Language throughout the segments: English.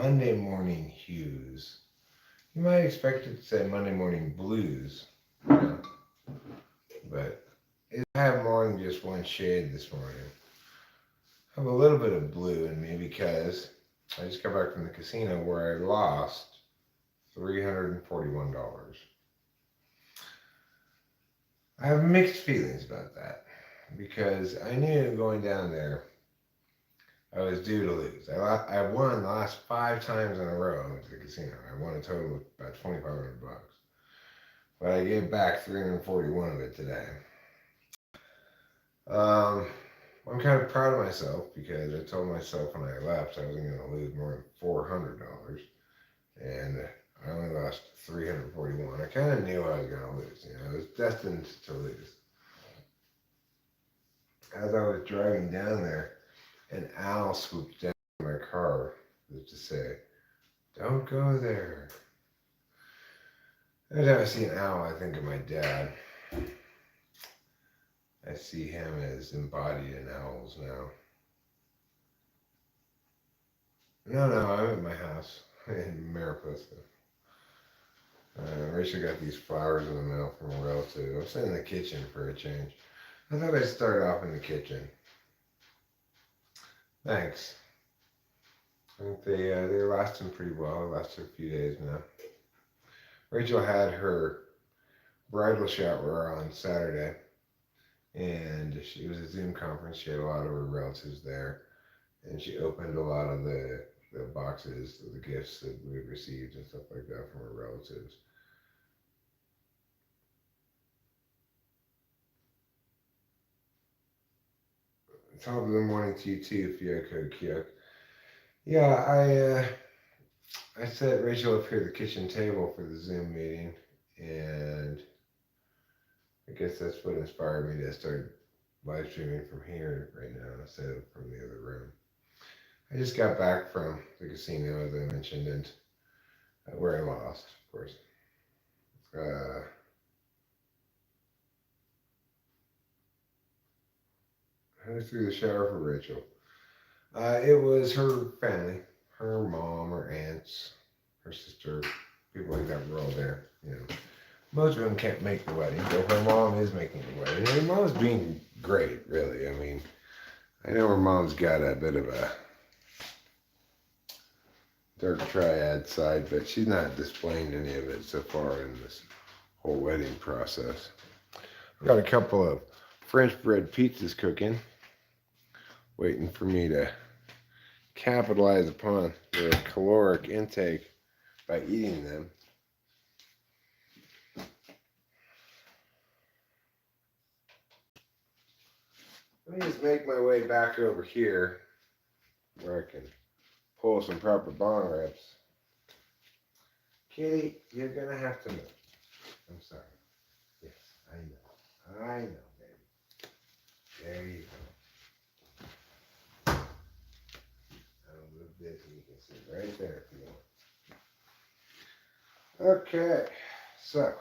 Monday morning hues. You might expect it to say Monday morning blues, you know, but I have more than just one shade this morning. I have a little bit of blue in me because I just got back from the casino where I lost $341. I have mixed feelings about that because I knew going down there I was due to lose. I won the last 5 times in a row I went to the casino. I won a total of about 2,500 bucks, but I gave back 341 of it today. Um, I'm kind of proud of myself because I told myself when I left I wasn't going to lose more than $400, and I only lost 341. I kind of knew I was going to lose. You know, I was destined to lose. As I was driving down there, an owl swooped down my car as to say, "Don't go there." Every time I see an owl, I think of my dad. I see him as embodied in owls now. No, I'm at my house in Mariposa. Rachel got these flowers in the mail from a relative. I was in the kitchen for a change. I thought I'd start off in the kitchen. Thanks. I think they're lasting pretty well. They lasted a few days now. Rachel had her bridal shower on Saturday, and it was a Zoom conference. She had a lot of her relatives there, and she opened a lot of the boxes of the gifts that we had received and stuff like that from her relatives. Top of the morning to you too, Fioko Kyok. Yeah, I set Rachel up here at the kitchen table for the Zoom meeting, and I guess that's what inspired me to start live streaming from here right now instead of from the other room. I just got back from the casino, as I mentioned, and where I lost, of course. Uh, I was through the shower for Rachel. It was her family, her mom, her aunts, her sister, people like that were all there. You know, most of them can't make the wedding, but her mom is making the wedding. And her mom's being great, really. I mean, I know her mom's got a bit of a dark triad side, but she's not displaying any of it so far in this whole wedding process. I've got a couple of French bread pizzas cooking, waiting for me to capitalize upon their caloric intake by eating them. Let me just make my way back over here where I can pull some proper bong rips. Kitty, you're gonna have to move. I'm sorry. Yes, I know, baby. There you go. I'll move this and you can sit right there if you want. Okay, so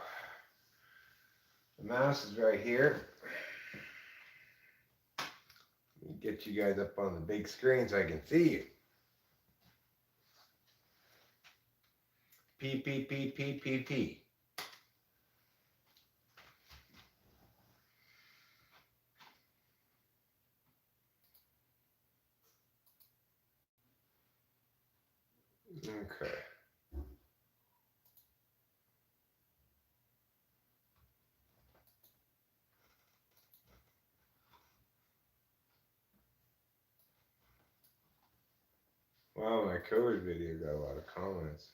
the mouse is right here. Get you guys up on the big screen so I can see you. P, P, P, P, P, P. Okay. Wow, my COVID video got a lot of comments.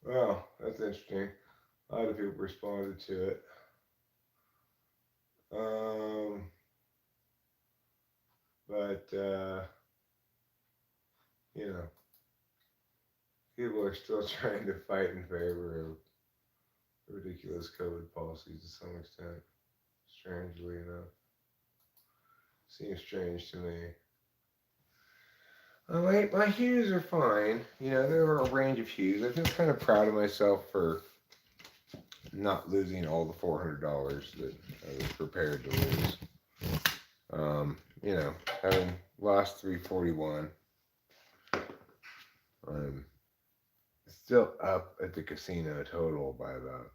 Well, that's interesting. A lot of people responded to it. Um, but you know, people are still trying to fight in favor of ridiculous COVID policies to some extent. Strangely enough, seems strange to me. My hues are fine. You know, there are a range of hues. I feel kind of proud of myself for not losing all the $400 that I was prepared to lose. You know, having lost 341, I'm still up at the casino total by about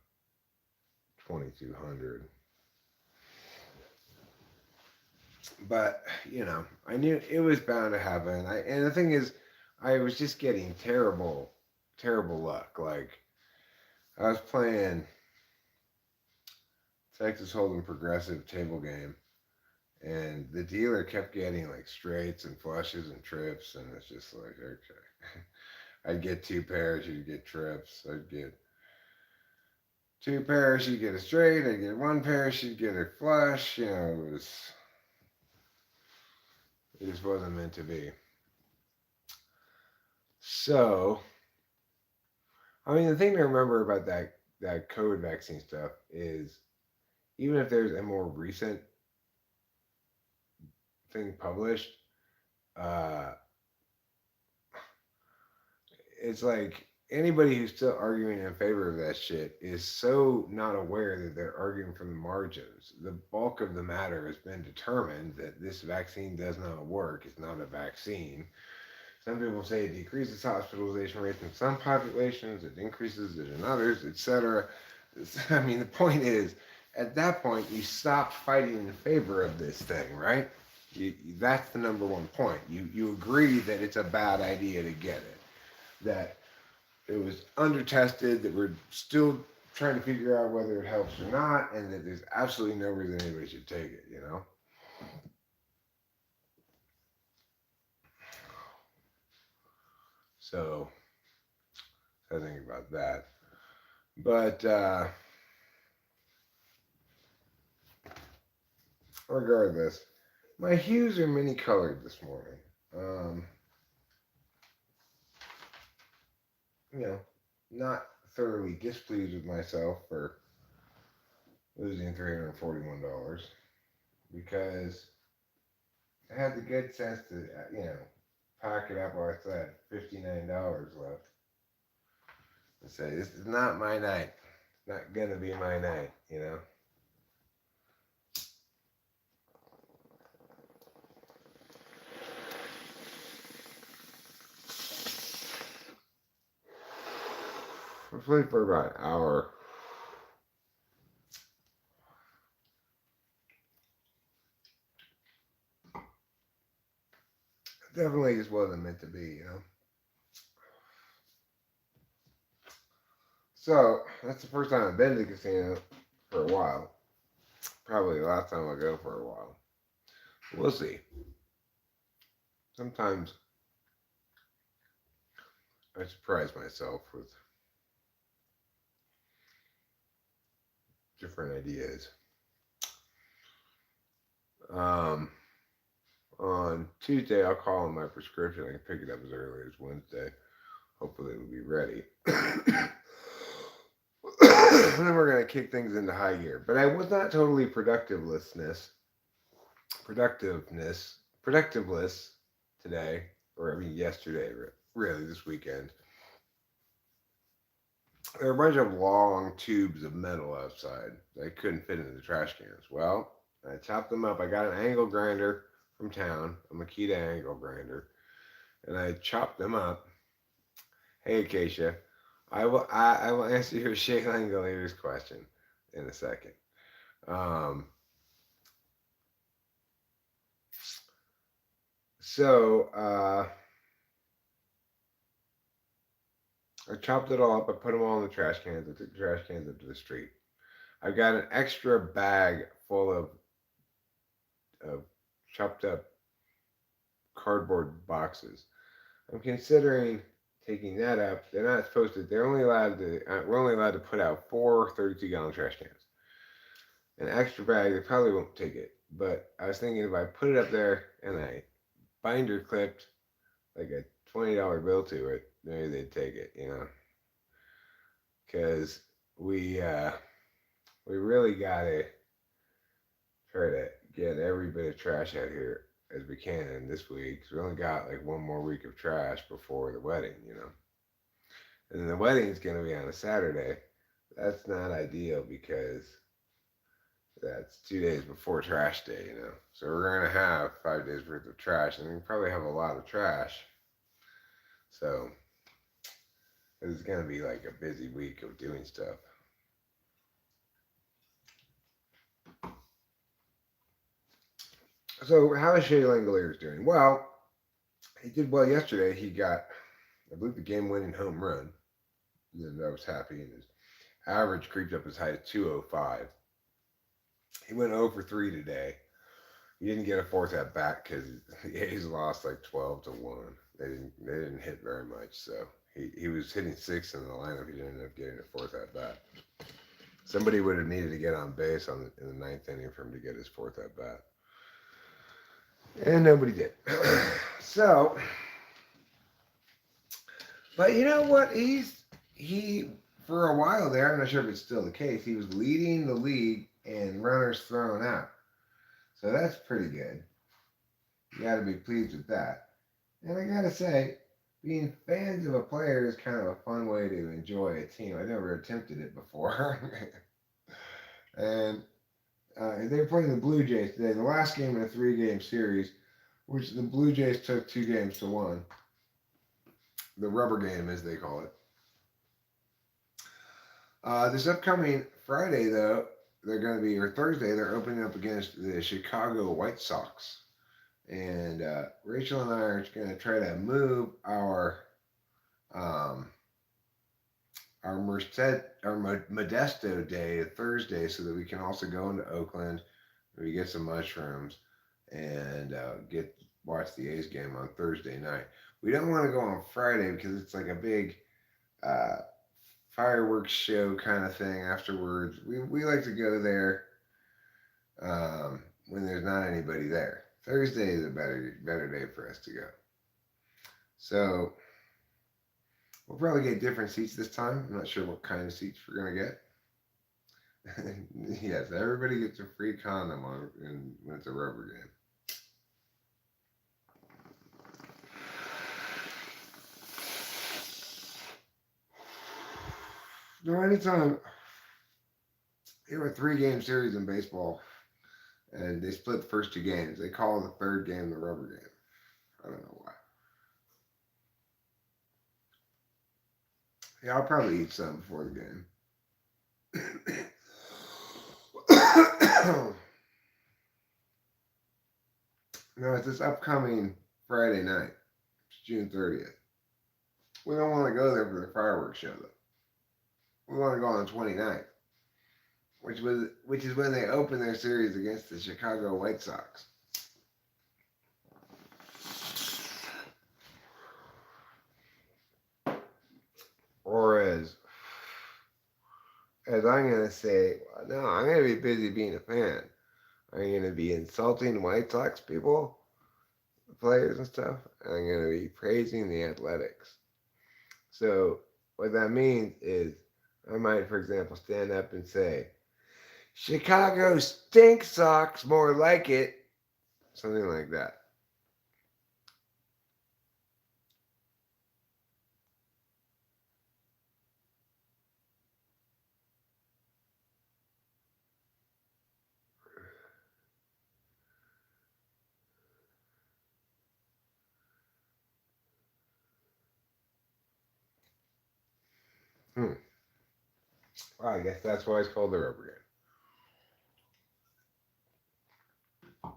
2,200. But you know, I knew it was bound to happen. And the thing is, I was just getting terrible luck. Like I was playing Texas Hold'em progressive table game, and the dealer kept getting like straights and flushes and trips, and it's just like okay. I'd get two pairs, you'd get trips. I'd get two pairs, she'd get a straight. I'd get one pair, she'd get a flush. You know, it just wasn't meant to be. So, I mean, the thing to remember about that COVID vaccine stuff is even if there's a more recent thing published, uh, it's like anybody who's still arguing in favor of that shit is so not aware that they're arguing from the margins. The bulk of the matter has been determined that this vaccine does not work. It's not a vaccine. Some people say it decreases hospitalization rates in some populations, it increases it in others, etc. I mean, the point is, at that point, you stop fighting in favor of this thing, right? That's the number one point. You agree that it's a bad idea to get it, that it was undertested, that we're still trying to figure out whether it helps or not, and that there's absolutely no reason anybody should take it, you know? So, I think about that. But, regardless, my hues are many colored this morning. Um, you know, not thoroughly displeased with myself for losing $341 because I had the good sense to, pack it up while I still had $59 left and say, this is not my night. It's not going to be my night, you know? I played for about an hour. It definitely just wasn't meant to be, you know? So, that's the first time I've been to the casino for a while. Probably the last time I'll go for a while. We'll see. Sometimes I surprise myself with different ideas. Um, on Tuesday, I'll call in my prescription. I can pick it up as early as Wednesday. Hopefully, it'll be ready. And then we're going to kick things into high gear. But I was not totally productiveless today, or I mean yesterday, really this weekend. There were a bunch of long tubes of metal outside that I couldn't fit into the trash cans. Well, I chopped them up. I got an angle grinder from town, a Makita angle grinder, and I chopped them up. Hey, Acacia, I will answer your Shayla Gallader's question in a second. Um, so I chopped it all up. I put them all in the trash cans. I took the trash cans up to the street. I've got an extra bag full of chopped up cardboard boxes. I'm considering taking that up. They're not supposed to. They're only allowed to. We're only allowed to put out 4 32-gallon trash cans. An extra bag. They probably won't take it. But I was thinking if I put it up there and I binder clipped like a $20 bill to it, maybe they'd take it, because we we really gotta try to get every bit of trash out here as we can this week. 'Cause we only got like one more week of trash before the wedding. And then the wedding's gonna be on a Saturday. That's not ideal because that's 2 days before trash day. So we're gonna have 5 days worth of trash, and we probably have a lot of trash. So it's gonna be like a busy week of doing stuff. So how is Shea Langoliers doing? Well, he did well yesterday. He got, I believe, the game-winning home run. And I was happy, and his average creeped up as high as 205. He went 0 for 3 today. He didn't get a fourth at bat because the A's lost like 12-1. They didn't hit very much, so he was hitting sixth in the lineup. He didn't end up getting a fourth at bat. Somebody would have needed to get on base in the ninth inning for him to get his fourth at bat, and nobody did. So, but you know what? He for a while there. I'm not sure if it's still the case. He was leading the league in runners thrown out. So that's pretty good. You got to be pleased with that. And I got to say, being fans of a player is kind of a fun way to enjoy a team. I never attempted it before. And they were playing the Blue Jays today. The last game in a 3-game series, which the Blue Jays took 2-1. The rubber game, as they call it. This upcoming Friday, though, or Thursday, they're opening up against the Chicago White Sox. And Rachel and I are going to try to move our Modesto Day to Thursday so that we can also go into Oakland, maybe get some mushrooms, and watch the A's game on Thursday night. We don't want to go on Friday because it's like a big fireworks show kind of thing afterwards. We like to go there when there's not anybody there. Thursday is a better day for us to go. So we'll probably get different seats this time. I'm not sure what kind of seats we're going to get. Yes, everybody gets a free condom when it's a rubber game. No, anytime you have a 3-game series in baseball and they split the first 2 games, they call the third game the rubber game. I don't know why. Yeah, I'll probably eat some before the game. No, it's this upcoming Friday night. It's June 30th. We don't want to go there for the fireworks show, though. We want to go on the 29th, which is when they open their series against the Chicago White Sox. Or as I'm going to say, no, I'm going to be busy being a fan. I'm going to be insulting White Sox people, the players and stuff. And I'm going to be praising the Athletics. So what that means is I might, for example, stand up and say, Chicago stink Sox, more like it. Something like that. Well, I guess that's why it's called the rubber game.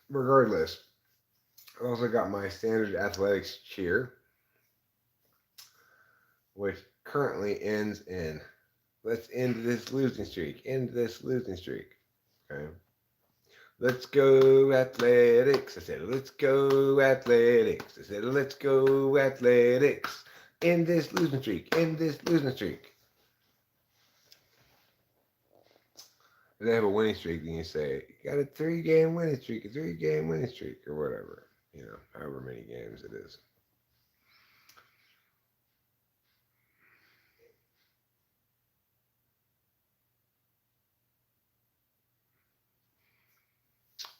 Regardless, I've also got my standard athletics cheer, which currently ends in, let's end this losing streak. Okay. Let's go Athletics. I said, let's go Athletics. I said, let's go Athletics. End this losing streak. If they have a winning streak, then you say, you got a 3-game winning streak, or whatever. however many games it is.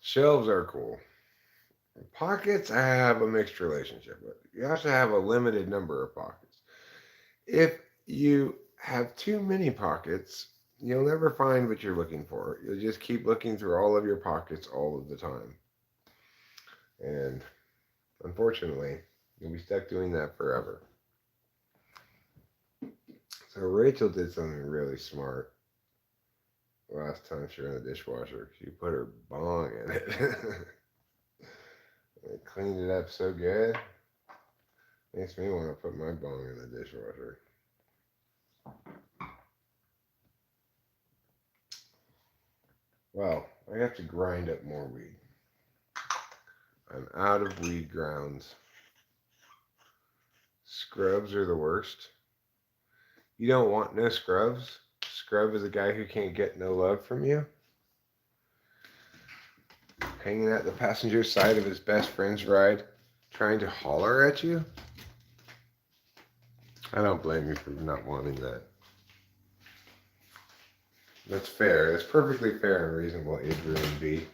Shelves are cool. Pockets, I have a mixed relationship with. You have to have a limited number of pockets. If you have too many pockets, you'll never find what you're looking for. You'll just keep looking through all of your pockets all of the time. And unfortunately, you'll be stuck doing that forever. So Rachel did something really smart last time she ran the dishwasher. She put her bong in it. It cleaned it up so good. Makes me want to put my bong in the dishwasher. Well, I have to grind up more weed. I'm out of weed grounds. Scrubs are the worst. You don't want no scrubs. Scrub is a guy who can't get no love from you. Hanging at the passenger side of his best friend's ride, trying to holler at you. I don't blame you for not wanting that. That's fair. That's perfectly fair and reasonable, Adrian B.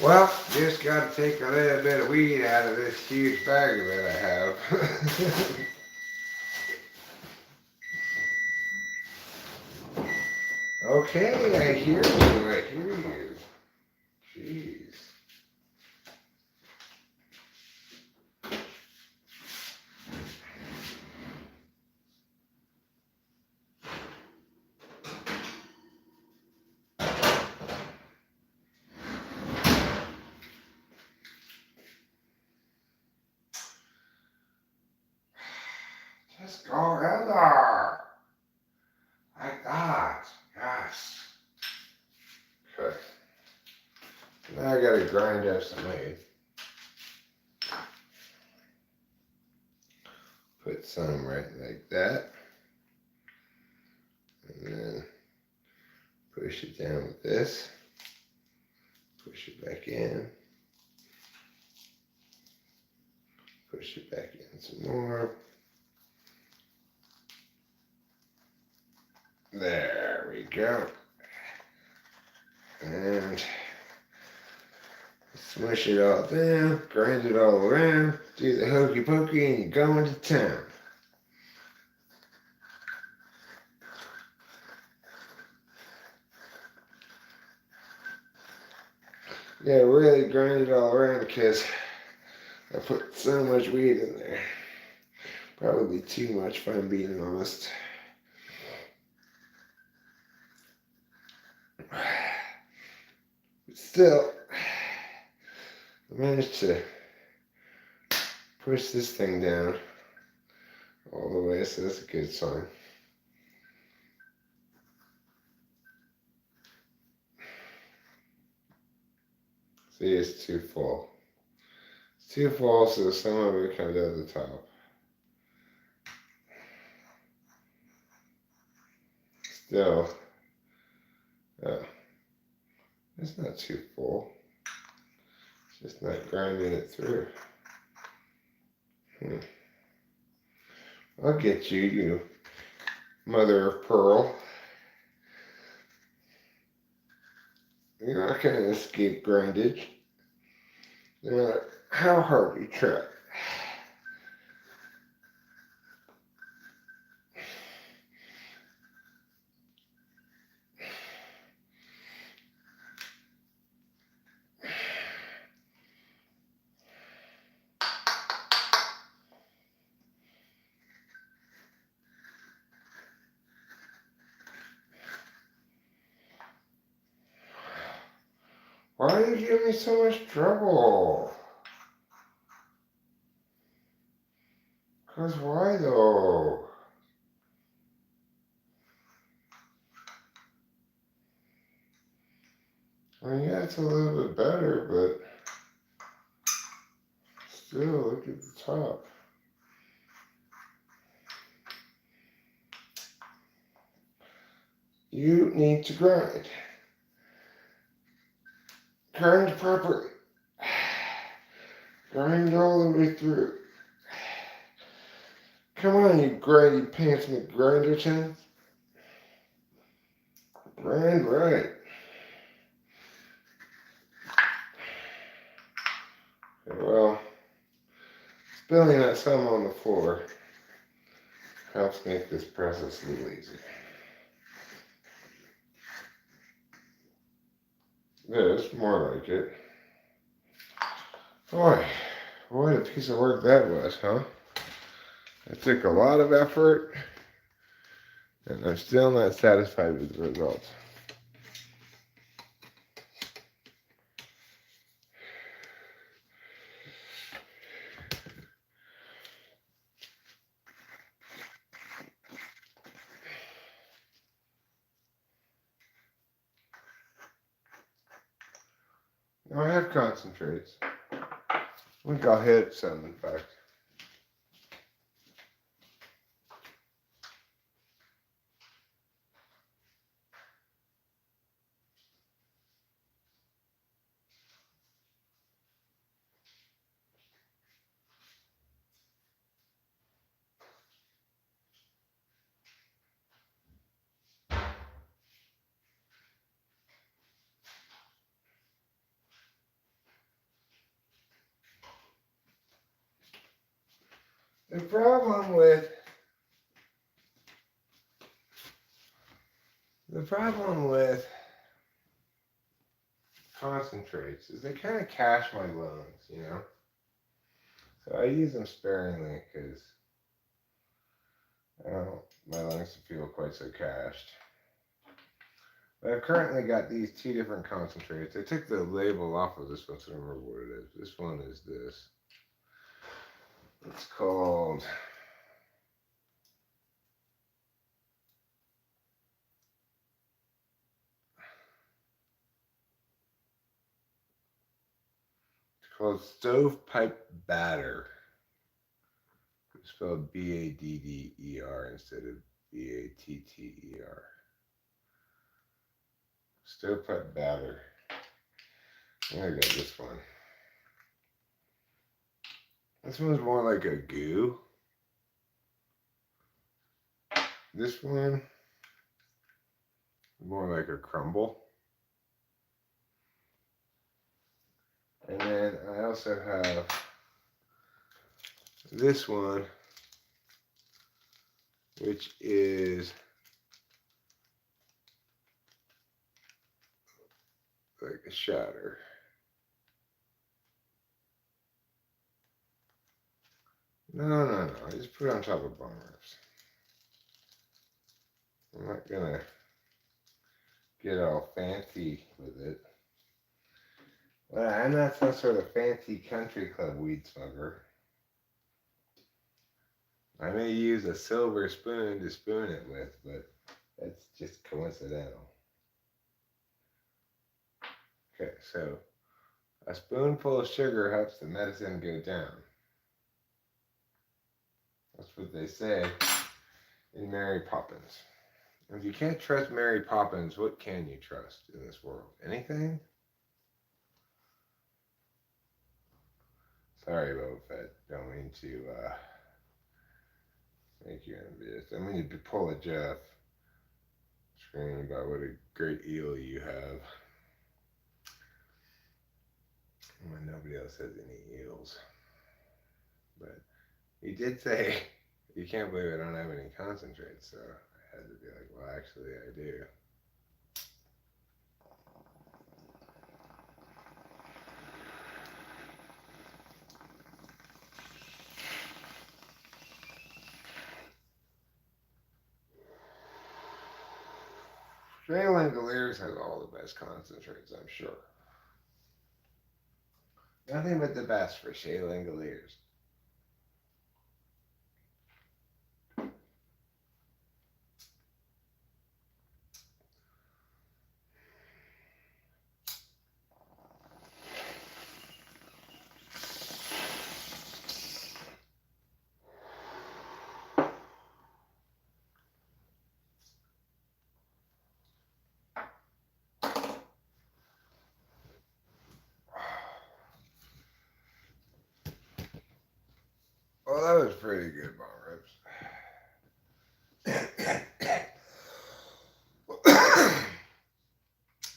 Well, just got to take a little bit of weed out of this huge bag that I have. Okay, I hear you. Jeez. Just go in there. Like that. Yes. Okay. Now I gotta grind up some weed. Put some right like that. And then push it down with this. Push it back in. Push it back in some more. There we go. And smush it all down, grind it all around, do the hokey pokey, and you go into town. Yeah, really grind it all around because I put so much weed in there. Probably too much if I'm being honest. But still, I managed to push this thing down all the way, so that's a good sign. See, it's too full. It's too full, so some of it comes out the top. Still, it's not too full. It's just not grinding it through. I'll get you, you mother of pearl. You're not going to escape grindage, no matter how hard you try. Why do you give me so much trouble? Because why though? I mean, yeah, it's a little bit better, but still, look at the top. You need to grind. Grind properly. Grind all the way through. Come on, you grindy pants McGrinderton. Grind right. Well, spilling that some on the floor helps make this process a little easier. This, more like it. Boy, what a piece of work that was, huh? It took a lot of effort, and I'm still not satisfied with the results. Now I have concentrates. I think I'll hit some, in fact. The problem with concentrates is they kind of cache my lungs, you know? So I use them sparingly because I don't want my lungs to feel quite so cached. But I've currently got these two different concentrates. I took the label off of this one, so I don't remember what it is. This one is this. It's called stovepipe batter. It's spelled B-A-D-D-E-R instead of B-A-T-T-E-R. Stovepipe batter. I got this one. This one's more like a goo. This one, more like a crumble. And then I also have this one, which is like a shatter. No. I just put it on top of bone rips. I'm not gonna get all fancy with it. Well, I'm not some sort of fancy country club weed smoker. I may use a silver spoon to spoon it with, but that's just coincidental. Okay, so a spoonful of sugar helps the medicine go down. That's what they say in Mary Poppins. If you can't trust Mary Poppins, what can you trust in this world? Anything? Sorry, Boba Fett. Don't mean to make you envious. I mean to pull a Jeff. Screaming about what a great eel you have. When nobody else has any eels. But he did say, you can't believe I don't have any concentrates, so I had to be like, well, actually, I do. Shea Langoliers has all the best concentrates, I'm sure. Nothing but the best for Shea Langoliers. was pretty good bone ribs.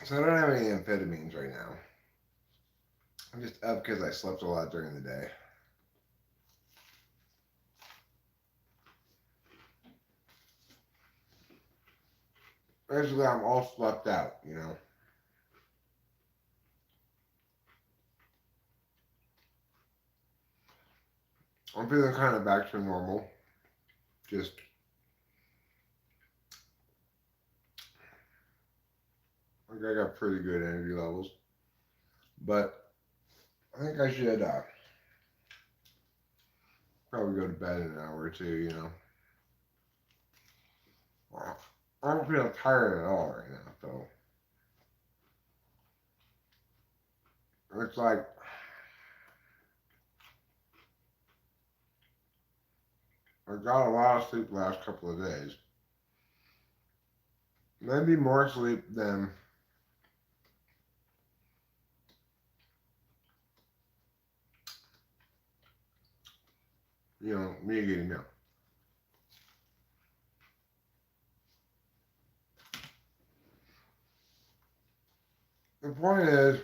So I don't have any amphetamines right now. I'm just up because I slept a lot during the day. Basically, I'm all slept out, you know. I'm feeling kind of back to normal. Just, like, I got pretty good energy levels. But I think I should probably go to bed in an hour or two, you know. Well, I don't feel tired at all right now, so. It's like, I got a lot of sleep the last couple of days. Maybe more sleep than, you know, me getting up. The point is,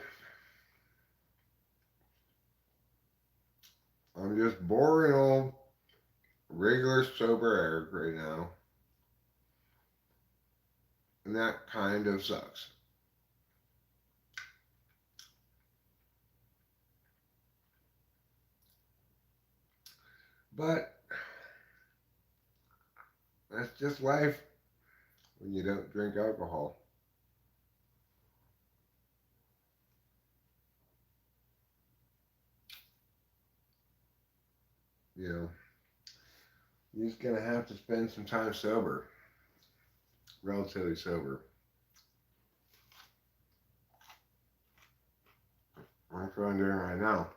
I'm just boring old, regular sober Eric right now. And that kind of sucks. But that's just life when you don't drink alcohol. You know, you're just gonna have to spend some time sober, relatively sober. That's what I'm doing right now.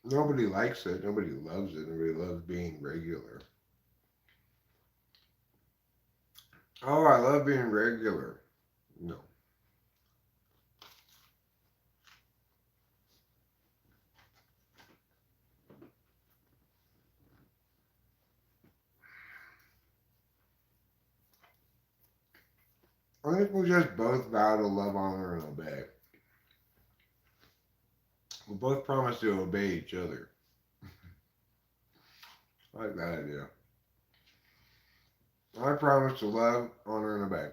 Nobody likes it. Nobody loves it. Nobody loves being regular. Oh, I love being regular. No. I think we just both vow to love, honor, and obey. We both promise to obey each other. I like that idea. I promise to love, honor, and obey.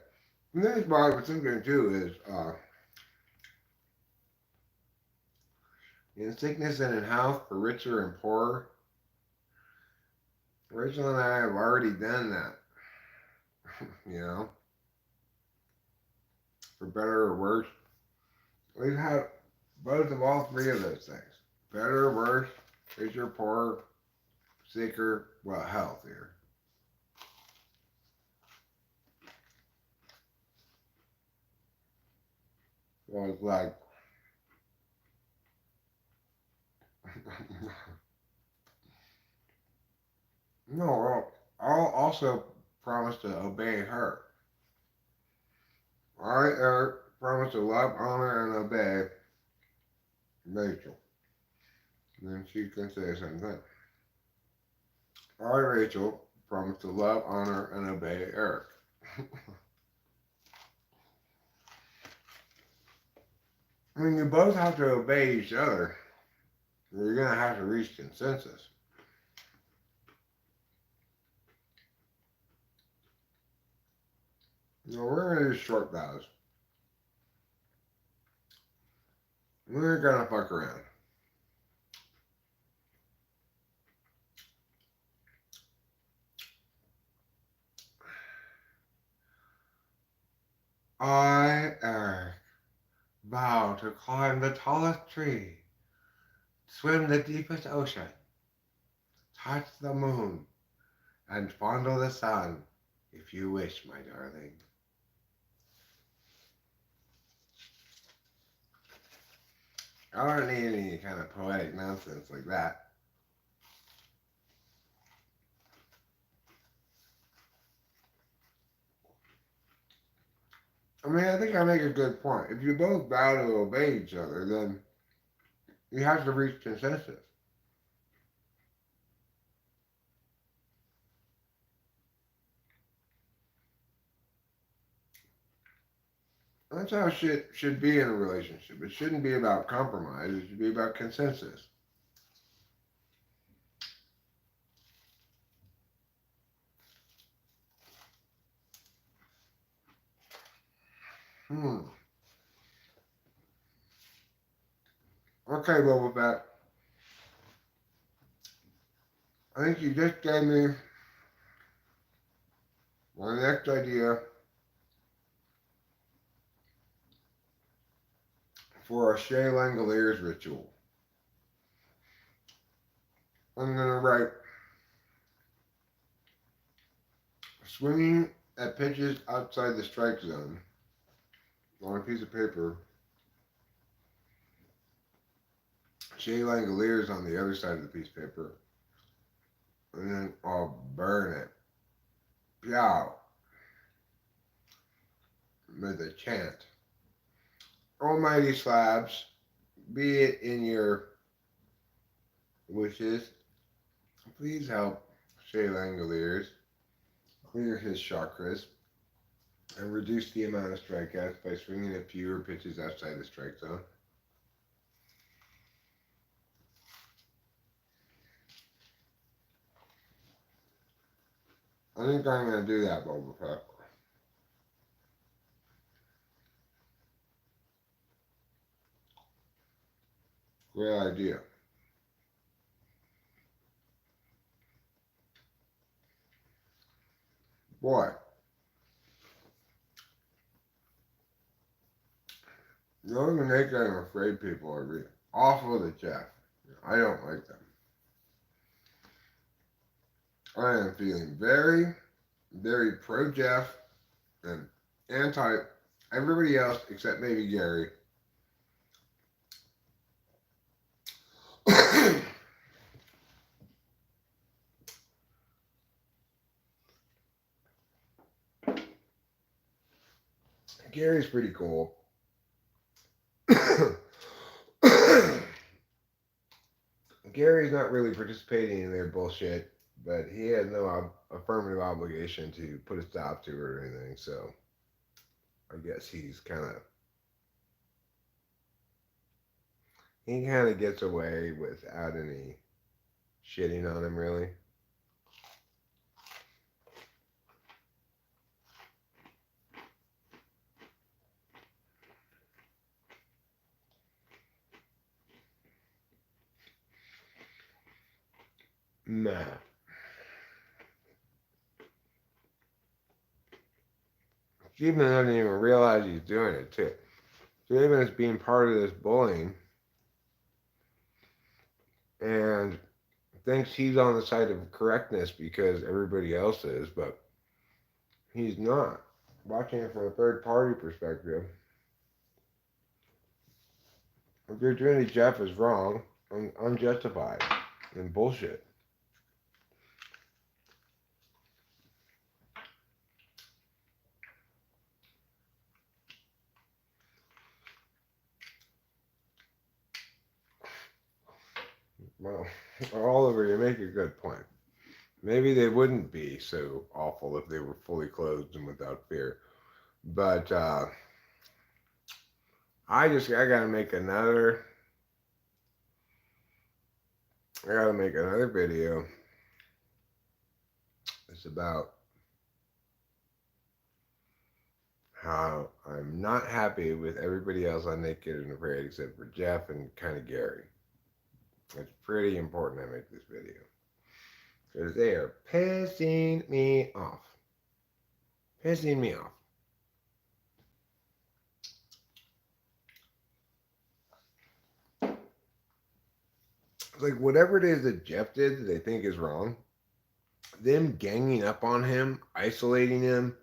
And that's what I was thinking too is, in sickness and in health, for richer and poorer. Rachel and I have already done that, you know, for better or worse. We've had both of all three of those things. Better or worse, richer, poorer, sicker, well, healthier. So it's like, no, well, I'll also promise to obey her. I, Eric, promise to love, honor, and obey Rachel. And then she can say the same thing. I, Rachel, promise to love, honor, and obey Eric. I mean, you both have to obey each other. You're going to have to reach consensus. You know, we're going to do short vows. We're going to fuck around. I, Eric, vow to climb the tallest tree, swim the deepest ocean, touch the moon, and fondle the sun, if you wish, my darling. I don't need any kind of poetic nonsense like that. I mean, I think I make a good point. If you both vow to obey each other, then you have to reach consensus. That's how shit should be in a relationship. It shouldn't be about compromise. It should be about consensus. Hmm. Okay, Boba Fett. I think you just gave me my next idea for a Shea Langoliers ritual. I'm gonna write swinging at pitches outside the strike zone on a piece of paper. Shea Langoliers on the other side of the piece of paper. And then I'll burn it. Pow. With a chant. Almighty slabs, be it in your wishes, please help Shea Langoliers clear his chakras and reduce the amount of strikeouts by swinging at fewer pitches outside the strike zone. I think I'm going to do that, Boba Fett. Great idea. Boy, the only naked I'm afraid people are being awful to Jeff. I don't like them. I am feeling very, very pro Jeff and anti everybody else except maybe Gary. Gary's pretty cool. Gary's not really participating in their bullshit, but he has no affirmative obligation to put a stop to it or anything. So I guess he kind of gets away without any shitting on him, really. Nah. Steven doesn't even realize he's doing it, too. Steven is being part of this bullying and thinks he's on the side of correctness because everybody else is, but he's not. Watching it from a third party perspective, if you're doing it, Jeff is wrong and unjustified and bullshit. Well, Oliver, you make a good point. Maybe they wouldn't be so awful if they were fully clothed and without fear. But I gotta make another. I gotta make another video. It's about how I'm not happy with everybody else on Naked and Afraid except for Jeff and kind of Gary. It's pretty important I make this video. Because they are pissing me off. Pissing me off. Like, whatever it is that Jeff did that they think is wrong, them ganging up on him, isolating him,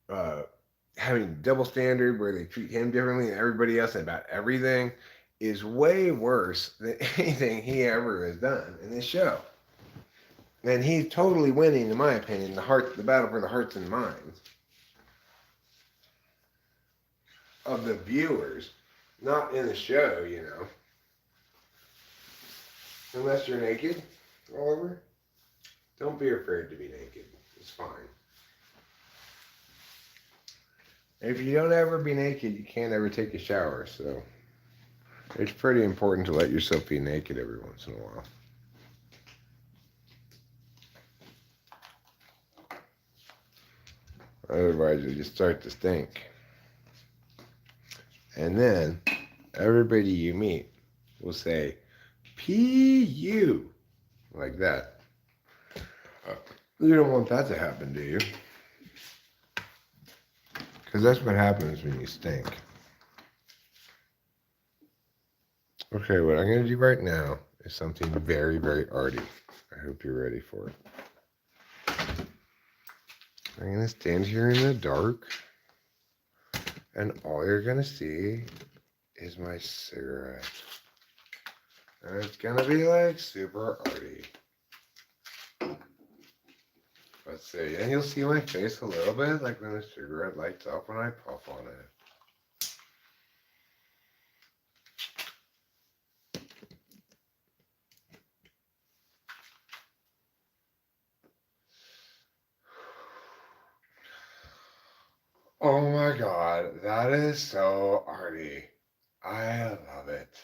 having a double standard where they treat him differently than everybody else about everything is way worse than anything he ever has done in this show. And he's totally winning, in my opinion, the battle for the hearts and minds. of the viewers, not in the show, you know. Unless you're naked, Oliver. Don't be afraid to be naked. It's fine. If you don't ever be naked, you can't ever take a shower, so it's pretty important to let yourself be naked every once in a while. Otherwise, you just start to stink. And then everybody you meet will say, P.U. like that. You don't want that to happen, do you? Because that's what happens when you stink. Okay, what I'm going to do right now is something very, very arty. I hope you're ready for it. I'm going to stand here in the dark, and all you're going to see is my cigarette. And it's going to be like super arty. Let's see, and you'll see my face a little bit, like when the cigarette lights up when I puff on it. Oh my god, that is so arty. I love it.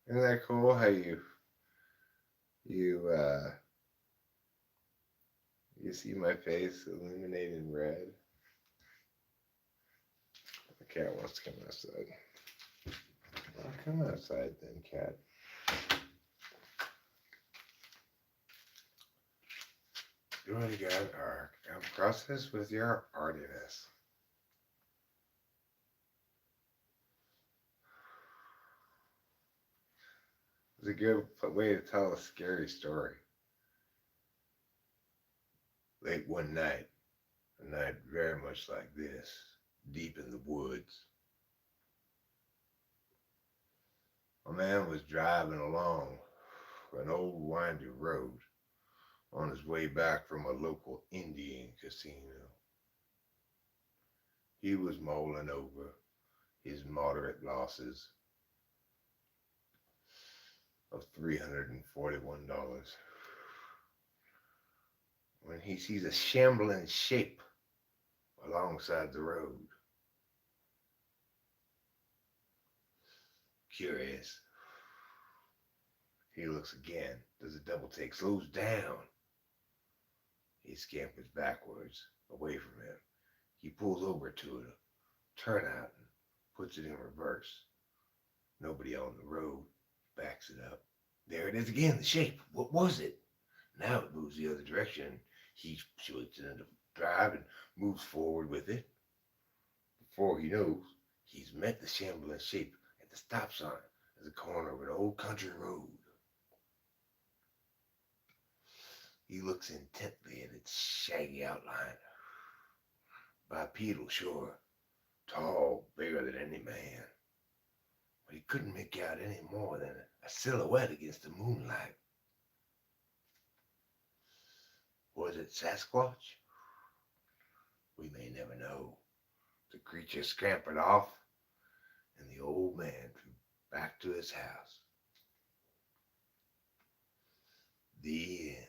Isn't that cool how you you see my face illuminated in red? The cat wants to come outside. Well, come outside then, cat. Do it again, or come process with your artiness. It's a good way to tell a scary story. Late one night, a night very much like this, deep in the woods, a man was driving along an old windy road on his way back from a local Indian casino. He was mulling over his moderate losses of $341 when he sees a shambling shape alongside the road. Curious, he looks again, does a double take, slows down. He scampers backwards, away from him. He pulls over to it, turn out, and puts it in reverse. Nobody on the road, backs it up. There it is again, the shape. What was it? Now it moves the other direction. He switches it into drive and moves forward with it. Before he knows, he's met the shambling shape at the stop sign at the corner of an old country road. He looks intently at its shaggy outline. Bipedal, sure, tall, bigger than any man. But he couldn't make out any more than a silhouette against the moonlight. Was it Sasquatch? We may never know. The creature scampered off, and the old man drew back to his house. The end.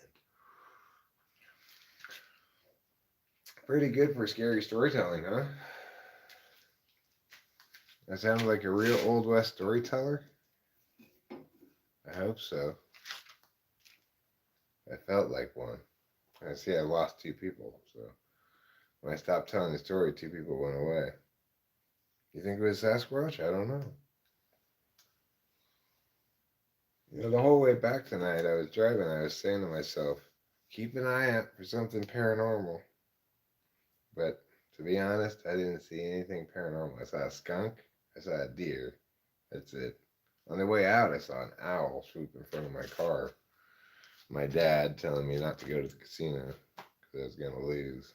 Pretty good for scary storytelling, huh? That sounded like a real Old West storyteller. I hope so. I felt like one. I see I lost two people, so when I stopped telling the story, two people went away. You think it was Sasquatch? I don't know. You know, the whole way back tonight, I was driving, I was saying to myself, keep an eye out for something paranormal. But to be honest, I didn't see anything paranormal. I saw a skunk, I saw a deer. That's it. On the way out, I saw an owl swoop in front of my car. My dad telling me not to go to the casino because I was going to lose.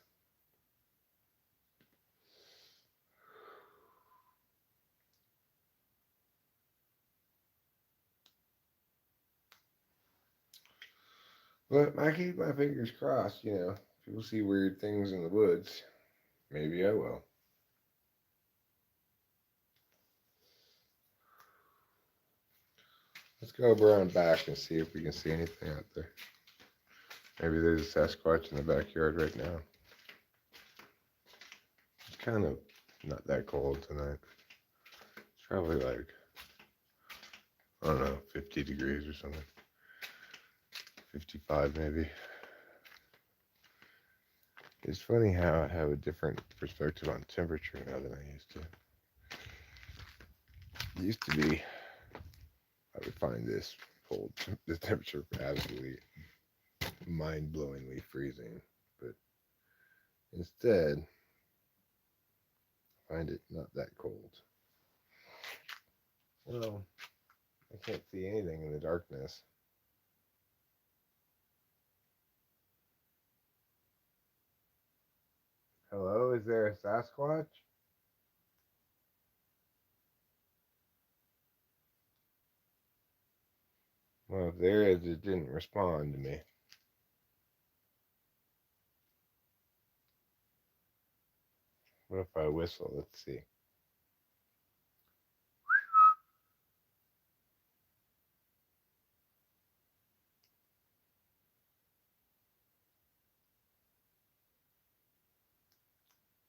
But I keep my fingers crossed, you know. People see weird things in the woods. Maybe I will. Let's go around back and see if we can see anything out there. Maybe there's a Sasquatch in the backyard right now. It's kind of not that cold tonight. It's probably like, I don't know, 50 degrees or something. 55 maybe. It's funny how I have a different perspective on temperature now than I used to. It used to be, I would find this cold, the temperature absolutely mind-blowingly freezing. But instead, I find it not that cold. Well, I can't see anything in the darkness. Hello, is there a Sasquatch? Well, if there is, it didn't respond to me. What if I whistle? Let's see.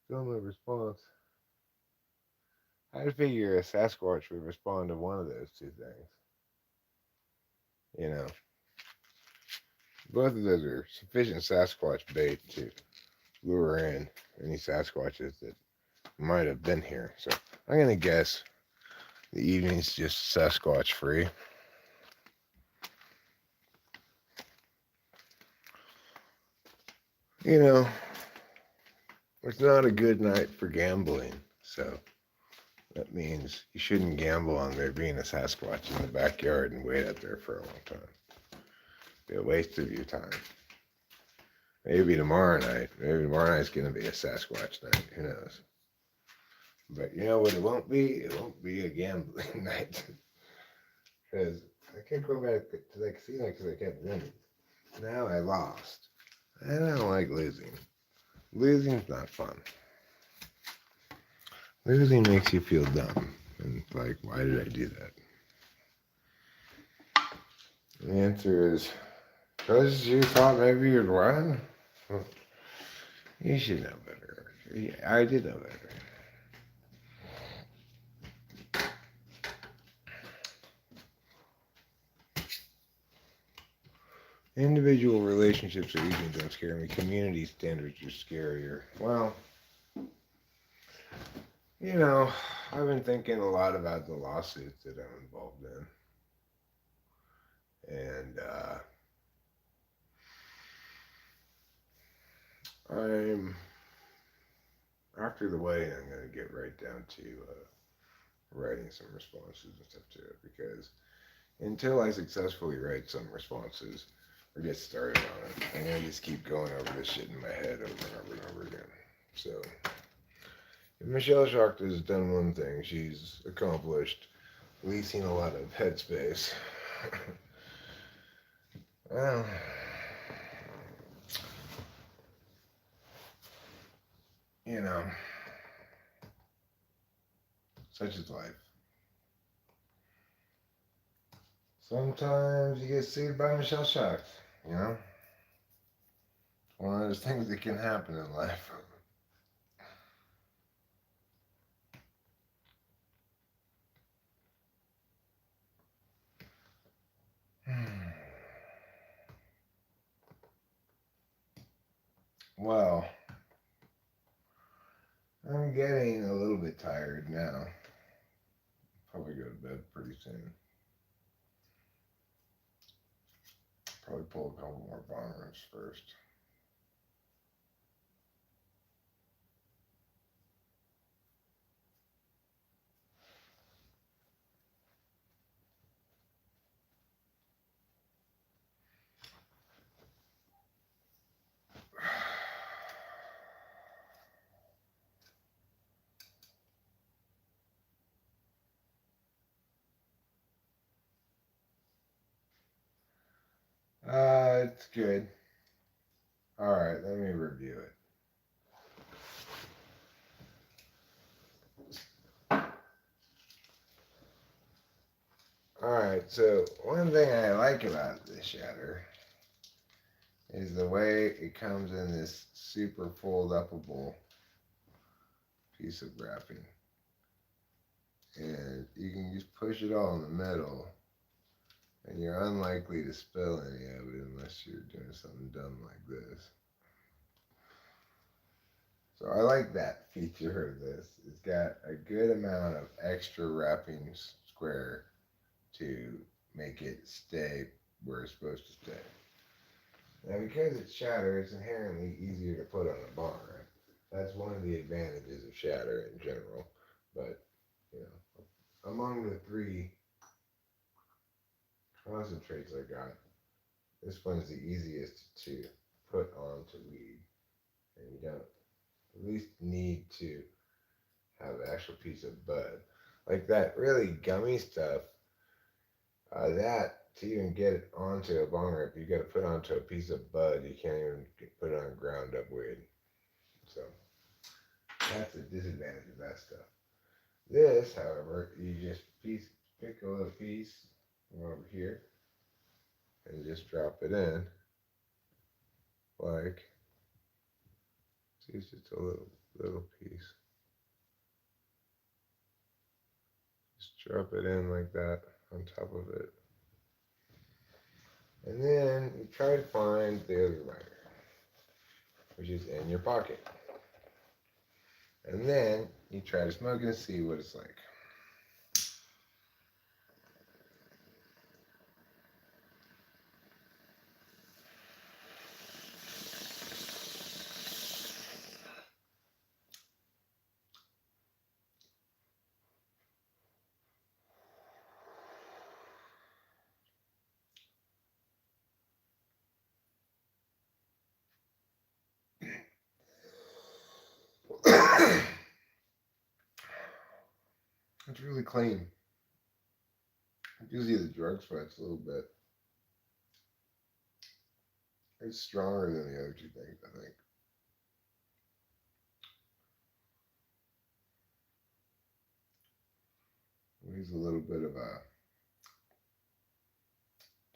Still no response. I'd figure a Sasquatch would respond to one of those two things. You know, both of those are sufficient Sasquatch bait to lure in any Sasquatches that might have been here. So I'm going to guess the evening's just Sasquatch free. You know, it's not a good night for gambling. So that means you shouldn't gamble on there being a Sasquatch in the backyard and wait out there for a long time. Be a waste of your time. Maybe tomorrow night. Maybe tomorrow night's going to be a Sasquatch night. Who knows? But you know what it won't be? It won't be a gambling night. Because I can't go back to the casino because I kept winning. Now I lost. And I don't like losing. Losing's not fun. Losing makes you feel dumb. And like, why did I do that? The answer is, because you thought maybe you'd win? Well, you should know better. I did know better. Individual relationships or evenings don't scare me. Community standards are scarier. Well, you know, I've been thinking a lot about the lawsuits that I'm involved in. And after the wedding, I'm going to get right down to writing some responses and stuff to it. Because until I successfully write some responses or get started on it, I'm going to just keep going over this shit in my head over and over and over again. So, if Michelle Schacht has done one thing, she's accomplished leasing a lot of headspace. Well, you know, such is life. Sometimes you get sued by Michelle Schacht, you know? One of those things that can happen in life. Well, I'm getting a little bit tired now. Probably go to bed pretty soon. Probably pull a couple more bombers first. It's good. Alright, let me review it. Alright, so one thing I like about this shatter is the way it comes in this super fold-upable piece of wrapping. And you can just push it all in the middle, and you're unlikely to spill any of it unless you're doing something dumb like this. So I like that feature of this. It's got a good amount of extra wrapping square to make it stay where it's supposed to stay. Now, because it's shatter, it's inherently easier to put on a bong rack. That's one of the advantages of shatter in general. But, you know, among the three concentrates I got, this one's the easiest to put onto weed. And you don't at least need to have an actual piece of bud. Like that really gummy stuff, that to even get it onto a bong rip, you got to put onto a piece of bud. You can't even put it on ground up weed. So that's the disadvantage of that stuff. This, however, you just pick a little piece from over here and just drop it in. Like, see, it's just a little piece. Just drop it in like that on top of it. And then you try to find the other lighter, which is in your pocket. And then you try to smoke it and see what it's like. It's really clean. It gives you the drug sweats a little bit. It's stronger than the other two things, I think. It leaves a little bit of a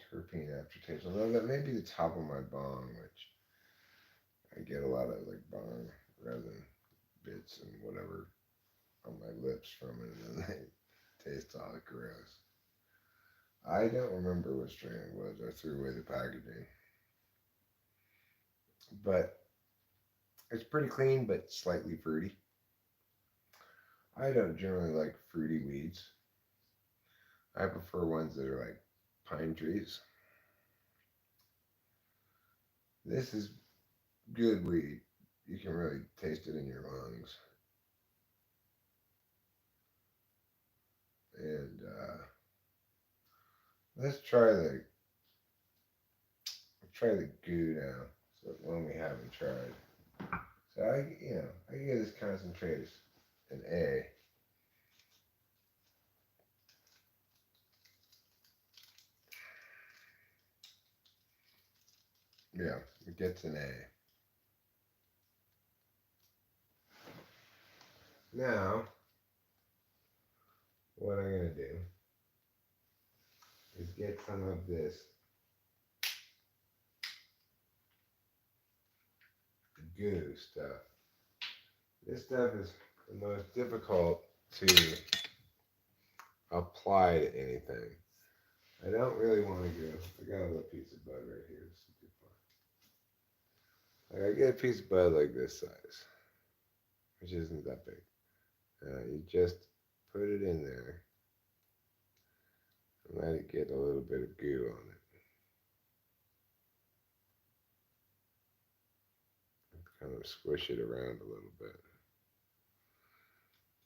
terpene aftertaste. Although that may be the top of my bong, which I get a lot of like bong resin bits and whatever on my lips from it, and then they taste all gross. I don't remember what strain it was. I threw away the packaging. But it's pretty clean, but slightly fruity. I don't generally like fruity weeds. I prefer ones that are like pine trees. This is good weed. You can really taste it in your lungs. And let's try the goo now. So one we haven't tried. So I give this concentrate an A. Yeah, it gets an A. Now, what I'm gonna do is get some of this goo stuff. This stuff is the most difficult to apply to anything. I don't really want to go. I got a little piece of bud right here. This will be fun. Like I get a piece of bud like this size, which isn't that big. You just put it in there and let it get a little bit of goo on it. Kind of squish it around a little bit.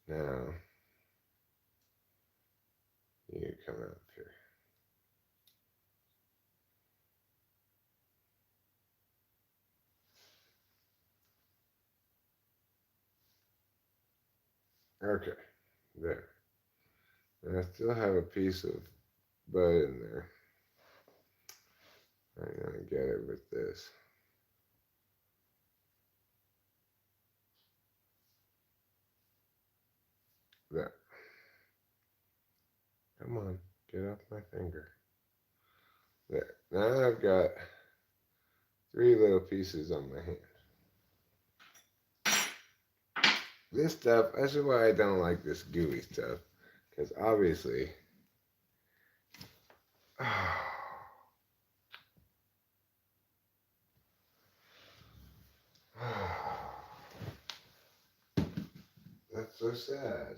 Now, you come out here. Okay, there. And I still have a piece of bud in there. I'm gonna get it with this. Come on, get off my finger. There. Now I've got 3 little pieces on my hand. This stuff, this is why I don't like this gooey stuff. Because obviously, that's so sad.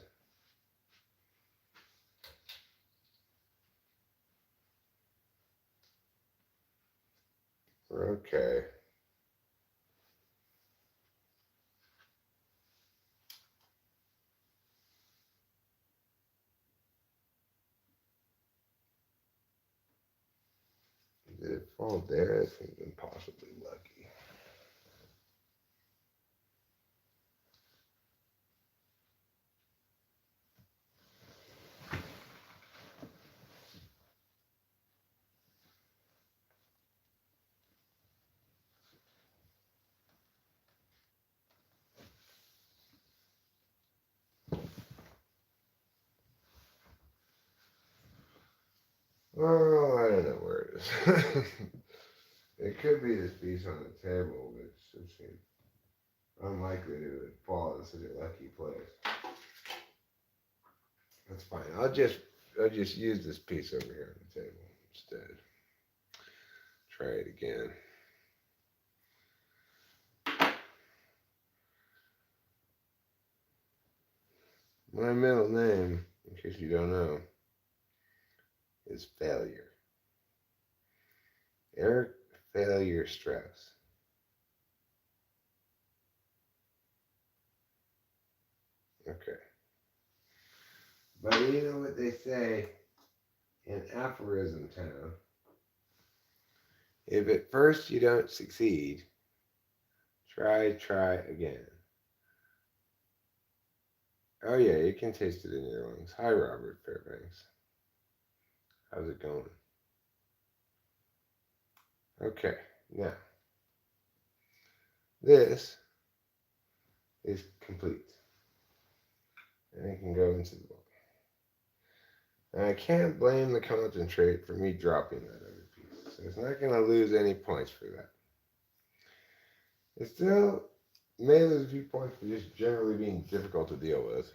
Okay. Did it fall there? It's impossibly lucky. Well, I don't know where it is. It could be this piece on the table, which should seem unlikely to fall in such a lucky place. That's fine. I'll just use this piece over here on the table instead. Try it again. My middle name, in case you don't know, is Failure. Eric Failure Strauss. Okay. But you know what they say in aphorism town? If at first you don't succeed, try again. Oh yeah, you can taste it in your lungs. Hi, Robert Fairbanks. How's it going? Okay, now this is complete, and it can go into the bowl. And I can't blame the concentrate for me dropping that other piece, so it's not going to lose any points for that. It still may lose a few points for just generally being difficult to deal with,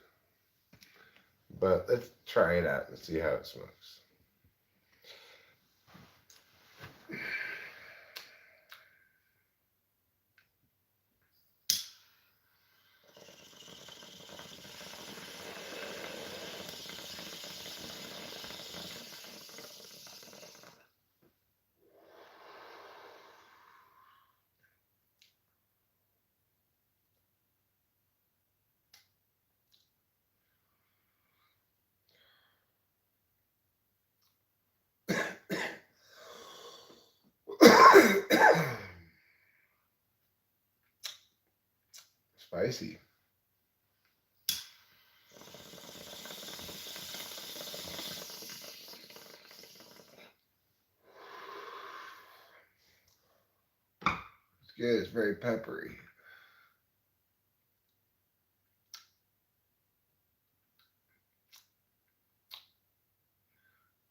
but let's try it out and see how it smokes. Spicy. It's good. It's very peppery.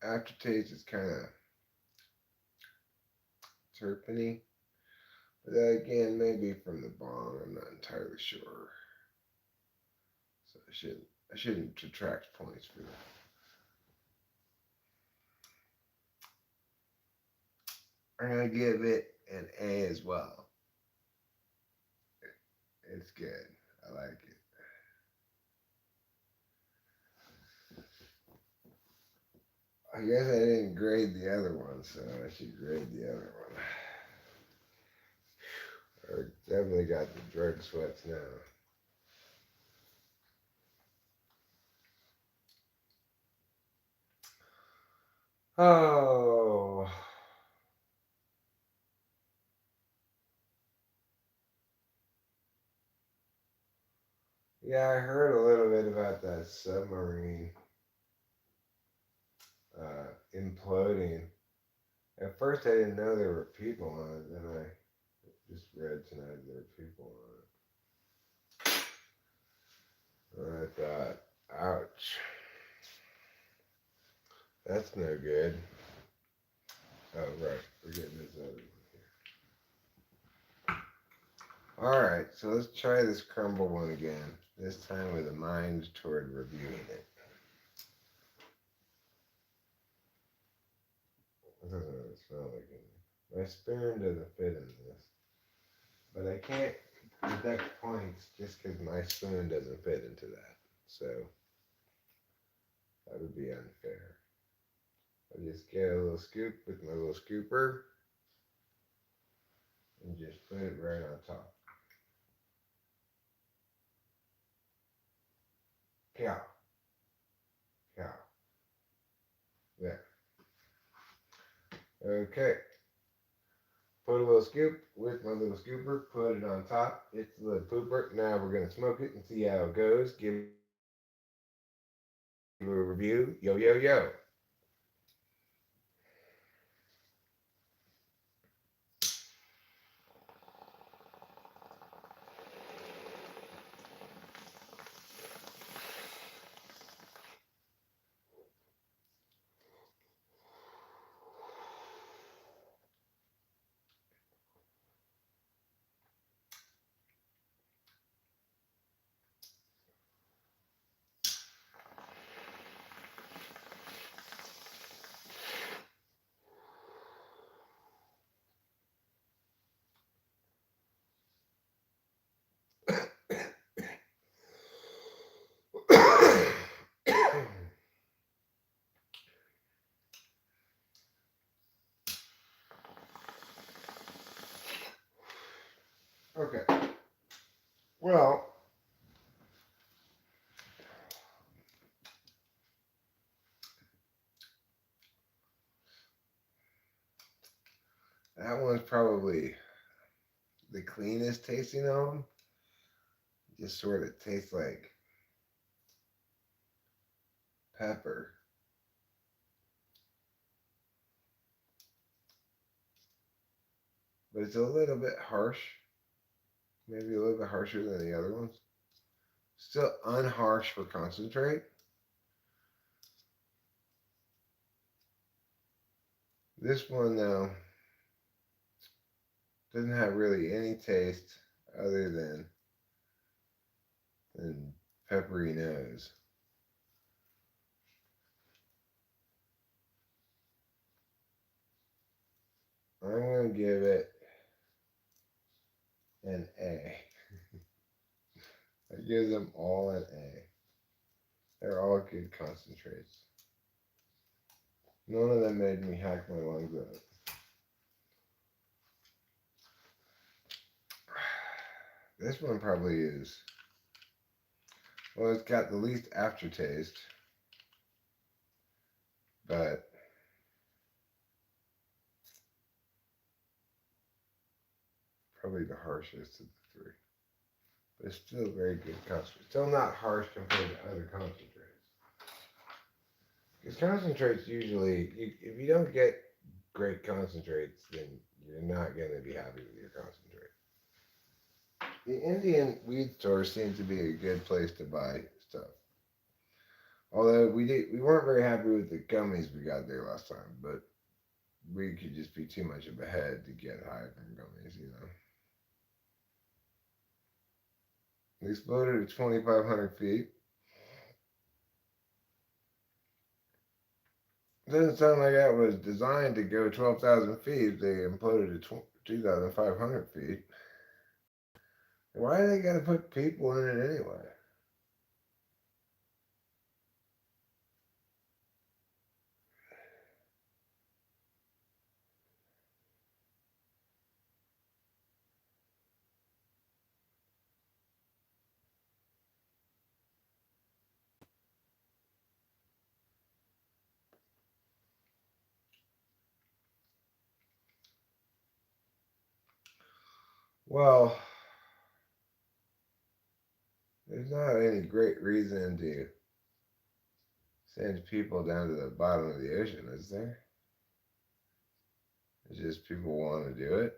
Aftertaste is kind of terpeny, but that again maybe from the bong. I'm not entirely sure, so I shouldn't detract points for that. I'm gonna give it an A as well. It's good. I like it. I guess I didn't grade the other one, so I should grade the other one. I definitely got the drug sweats now. Oh. Yeah, I heard a little bit about that submarine imploding. At first, I didn't know there were people on it. Then I just read tonight there were people on it. And I thought, ouch. That's no good. Oh, right. We're getting this other one here. Alright, so let's try this crumble one again. This time with a mind toward reviewing it. It doesn't really smell like it. My spoon doesn't fit in this. But I can't deduct points just because my spoon doesn't fit into that. So that would be unfair. I just get a little scoop with my little scooper and just put it right on top. Cow. Cow. There. Okay. Put a little scoop with my little scooper, put it on top. It's the little pooper. Now we're going to smoke it and see how it goes. Give it a review. Yo, yo, yo. Okay. Well, that one's probably the cleanest tasting of them. Just sort of tastes like pepper. But it's a little bit harsh. Maybe a little bit harsher than the other ones. Still unharsh for concentrate. This one, though, doesn't have really any taste other than peppery nose. I'm going to give it an A. I give them all an A. They're all good concentrates. None of them made me hack my lungs out. This one probably is. Well, it's got the least aftertaste, but probably the harshest of the three. But it's still very good concentrate. Still not harsh compared to other concentrates. Because concentrates usually, if you don't get great concentrates, then you're not going to be happy with your concentrate. The Indian weed store seems to be a good place to buy stuff. Although we weren't very happy with the gummies we got there last time, but weed could just be too much of a head to get high from gummies, you know. They exploded at 2,500 feet. Doesn't sound like that was designed to go 12,000 feet. They imploded at 2,500 feet. Why are they got to put people in it anyway? Well, there's not any great reason to send people down to the bottom of the ocean, is there? It's just people want to do it.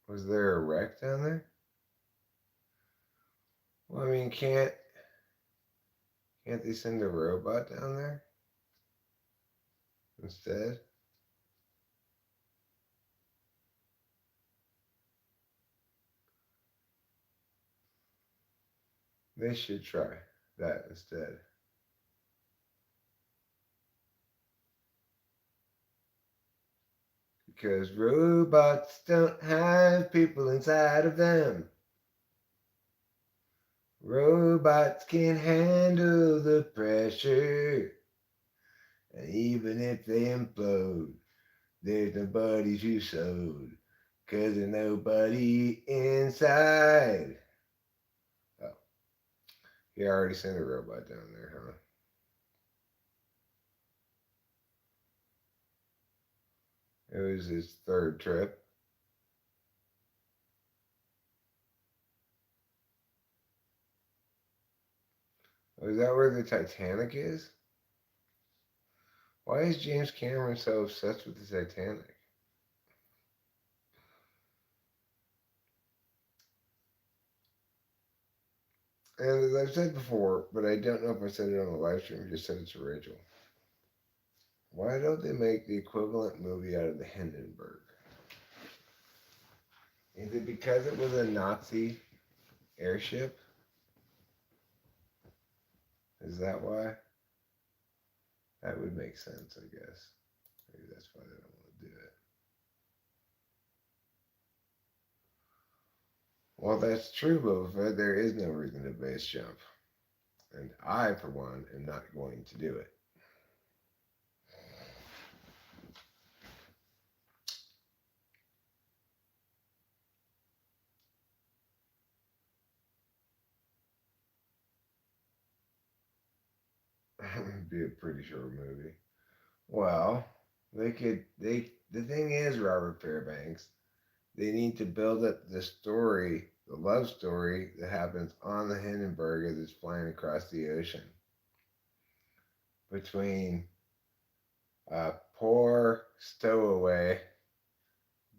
Was there a wreck down there? Well, I mean, can't Can't they send a robot down there instead? They should try that instead. Because robots don't have people inside of them. Robots can handle the pressure. And even if they implode, there's nobody to sewed. Cause there's nobody inside. Oh, he already sent a robot down there, huh? It was his third trip. Oh, is that where the Titanic is? Why is James Cameron so obsessed with the Titanic? And as I've said before, but I don't know if I said it on the live stream, I just said it to Rachel. Why don't they make the equivalent movie out of the Hindenburg? Is it because it was a Nazi airship? Is that why? That would make sense, I guess. Maybe that's why they don't want to do it. Well, that's true, Boba Fett. There is no reason to base jump. And I, for one, am not going to do it. It'd be a pretty short movie. Well, the thing is, Robert Fairbanks, they need to build up the story, the love story that happens on the Hindenburg as it's flying across the ocean between a poor stowaway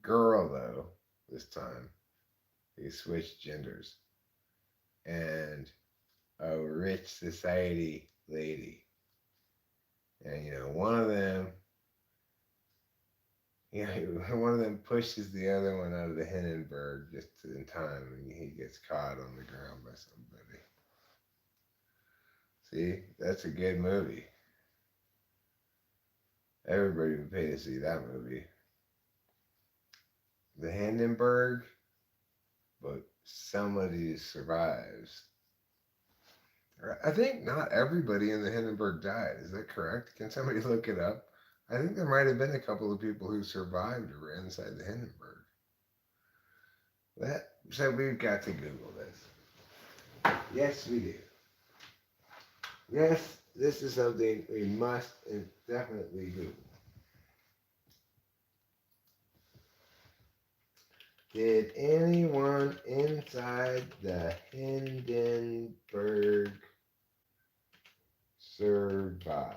girl, though, this time. He switched genders. And a rich society lady. And, one of them, one of them pushes the other one out of the Hindenburg just in time, and he gets caught on the ground by somebody. See, that's a good movie. Everybody would pay to see that movie. The Hindenburg, but somebody survives. I think not everybody in the Hindenburg died. Is that correct? Can somebody look it up? I think there might have been a couple of people who survived or were inside the Hindenburg. So we've got to Google this. Yes, we do. Yes, this is something we must and definitely Google. Did anyone inside the Hindenburg survive?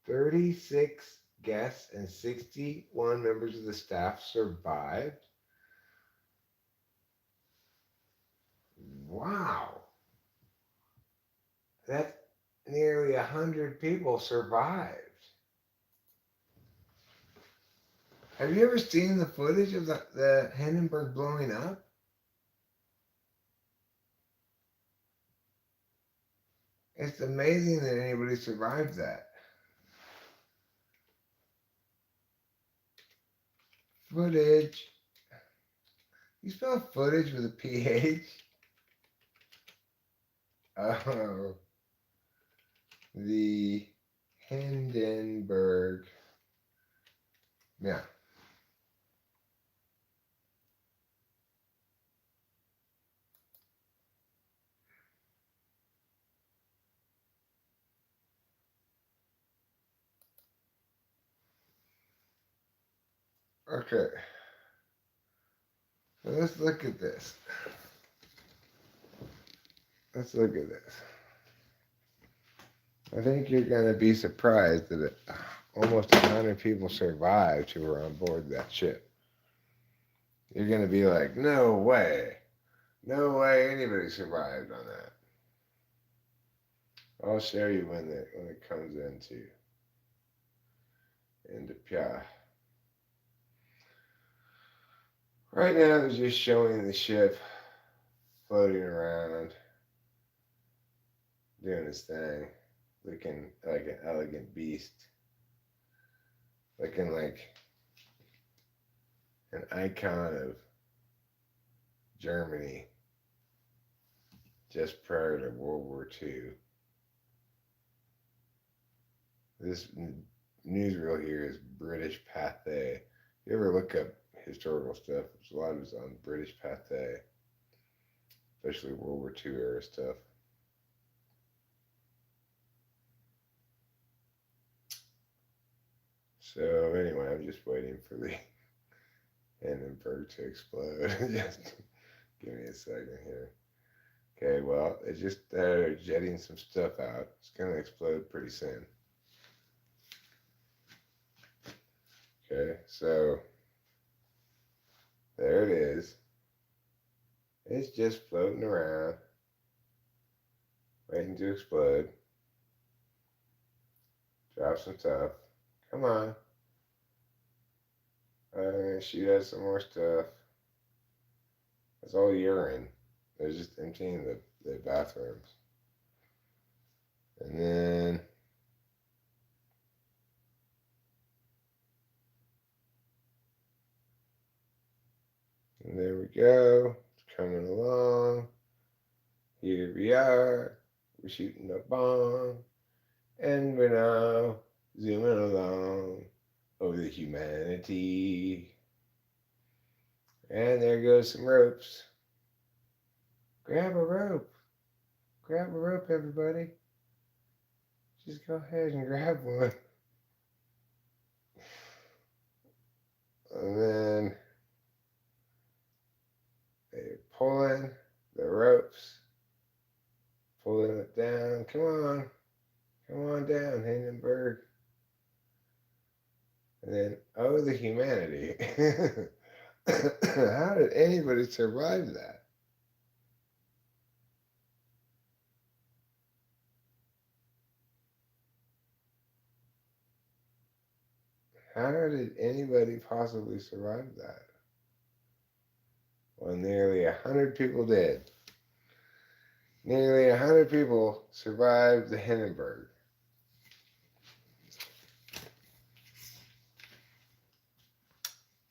36 guests and 61 members of the staff survived. Wow. That's nearly 100 people survived. Have you ever seen the footage of the Hindenburg blowing up? It's amazing that anybody survived that. Footage. You spell footage with a PH? Oh. The Hindenburg. Yeah. Okay. So let's look at this. Let's look at this. I think you're going to be surprised that almost 100 people survived who were on board that ship. You're going to be like, no way. No way anybody survived on that. I'll show you when it comes into Pia. Right now they're just showing the ship floating around, doing its thing, looking like an elegant beast, looking like an icon of Germany just prior to World War II. This newsreel here is British Pathé. You ever look up historical stuff? There's a lot of it's on British Pathé, especially World War II era stuff. So anyway, I'm just waiting for the Hindenburg to explode. Just give me a second here. Okay, well, it's just jetting some stuff out. It's gonna explode pretty soon. Okay, so there it is. It's just floating around, waiting to explode. Drop some stuff. Come on. I'm gonna shoot out some more stuff. It's all urine. They're just emptying the bathrooms. And there we go. It's coming along. Here we are. We're shooting a bomb. And we're now zooming along over the humanity. And there goes some ropes. Grab a rope. Grab a rope, everybody. Just go ahead and grab one. And then they're pulling the ropes, pulling it down. Come on. Come on down, Hindenburg. And then, oh, the humanity. How did anybody survive that? How did anybody possibly survive that? Well, nearly 100 people did. Nearly 100 people survived the Hindenburg.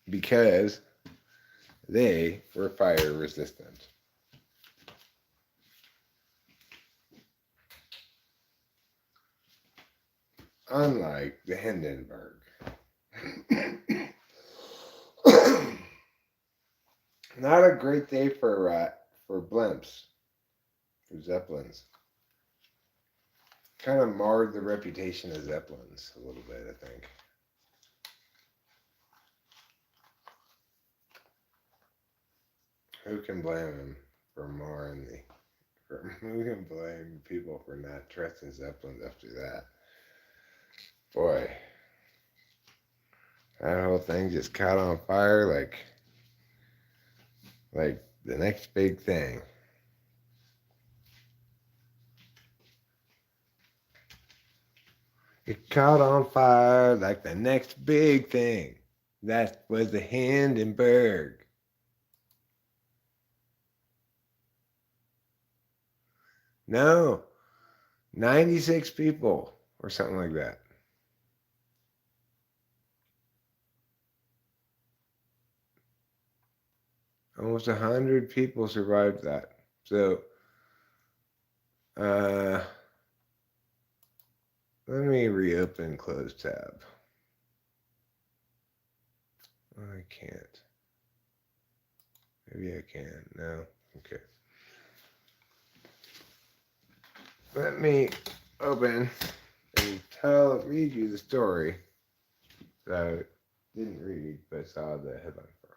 Because they were fire resistant. Unlike the Hindenburg. Not a great day for blimps, for Zeppelins. Kind of marred the reputation of Zeppelins a little bit, I think. Who can blame him for marring the? Who can blame people for not trusting Zeppelins after that? Boy, that whole thing just caught on fire like the next big thing. It caught on fire like the next big thing. That was the Hindenburg. No, 96 people or something like that. Almost 100 people survived that. So, let me reopen close tab. Oh, I can't. Maybe I can. No. Okay. Let me open and read you the story that I didn't read, but saw the headline for.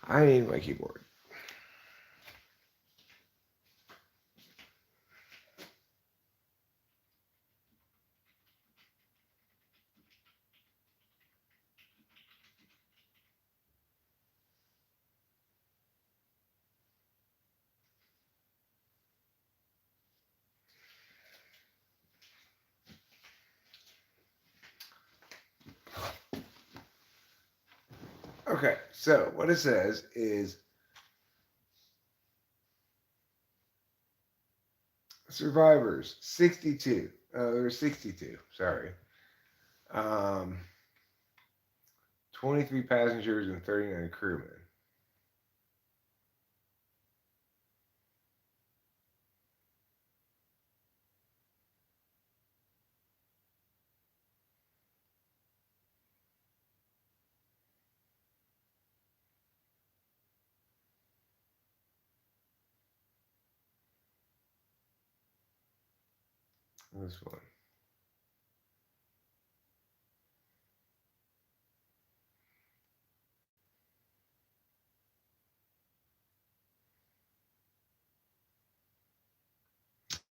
I need my keyboard. Okay, so what it says is survivors 62. Or 62. Sorry. Um, 23 passengers and 39 crewmen. This one.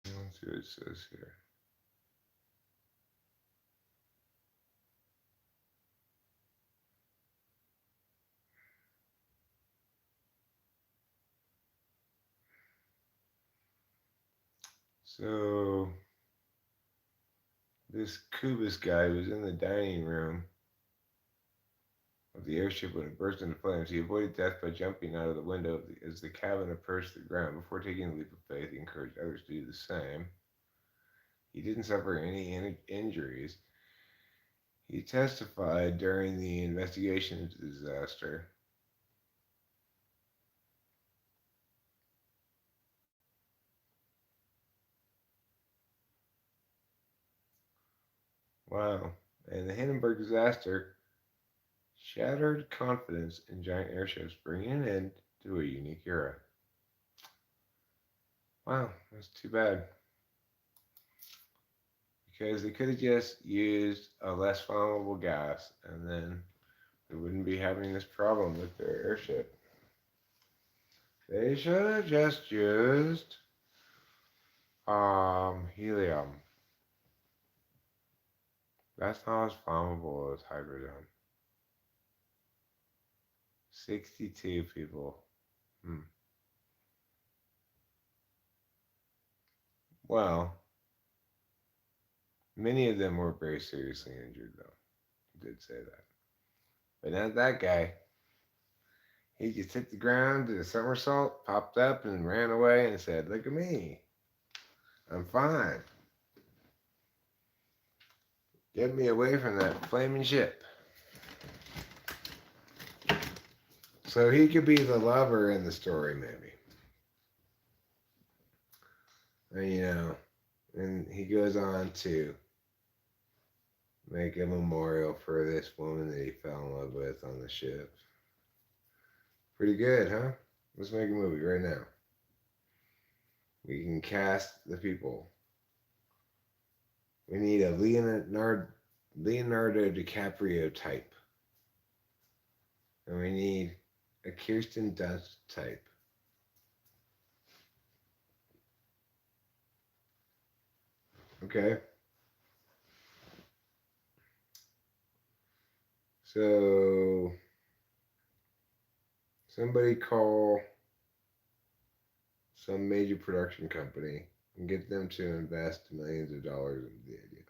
Let's see what it says here. So this Kubis guy was in the dining room of the airship when it burst into flames. He avoided death by jumping out of the window as the cabin approached the ground. Before taking the leap of faith, he encouraged others to do the same. He didn't suffer any injuries. He testified during the investigation into the disaster. Wow. And the Hindenburg disaster shattered confidence in giant airships, bringing an end to a unique era. Wow, that's too bad. Because they could have just used a less flammable gas and then they wouldn't be having this problem with their airship. They should have just used helium. That's not as flammable as hydrogen. 62 people. Hmm. Well, many of them were very seriously injured, though. I did say that. But not that guy. He just hit the ground, did a somersault, popped up, and ran away and said, "Look at me. I'm fine. Get me away from that flaming ship." So he could be the lover in the story, maybe. And he goes on to make a memorial for this woman that he fell in love with on the ship. Pretty good, huh? Let's make a movie right now. We can cast the people. We need a Leonardo DiCaprio type. And we need a Kirsten Dunst type. Okay? So, somebody call some major production company and get them to invest millions of dollars into the idea.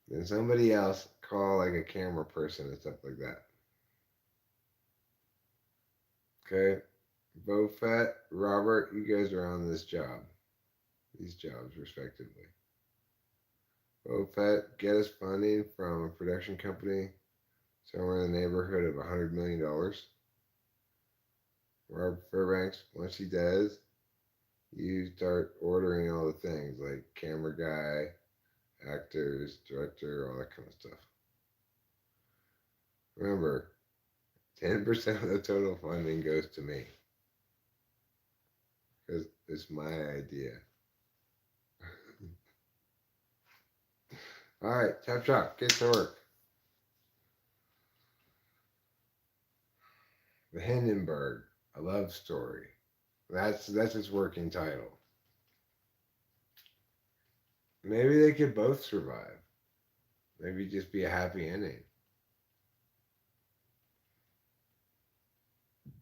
Then somebody else call like a camera person and stuff like that. Okay? Bofet, Robert, you guys are on this job. These jobs, respectively. Bofet, get us funding from a production company somewhere in the neighborhood of $100 million. Robert Fairbanks, once he does, you start ordering all the things like camera guy, actors, director, all that kind of stuff. Remember, 10% of the total funding goes to me because it's my idea. All right, Chop Chop, get to work. The Hindenburg, a love story. That's its working title. Maybe they could both survive. Maybe just be a happy ending.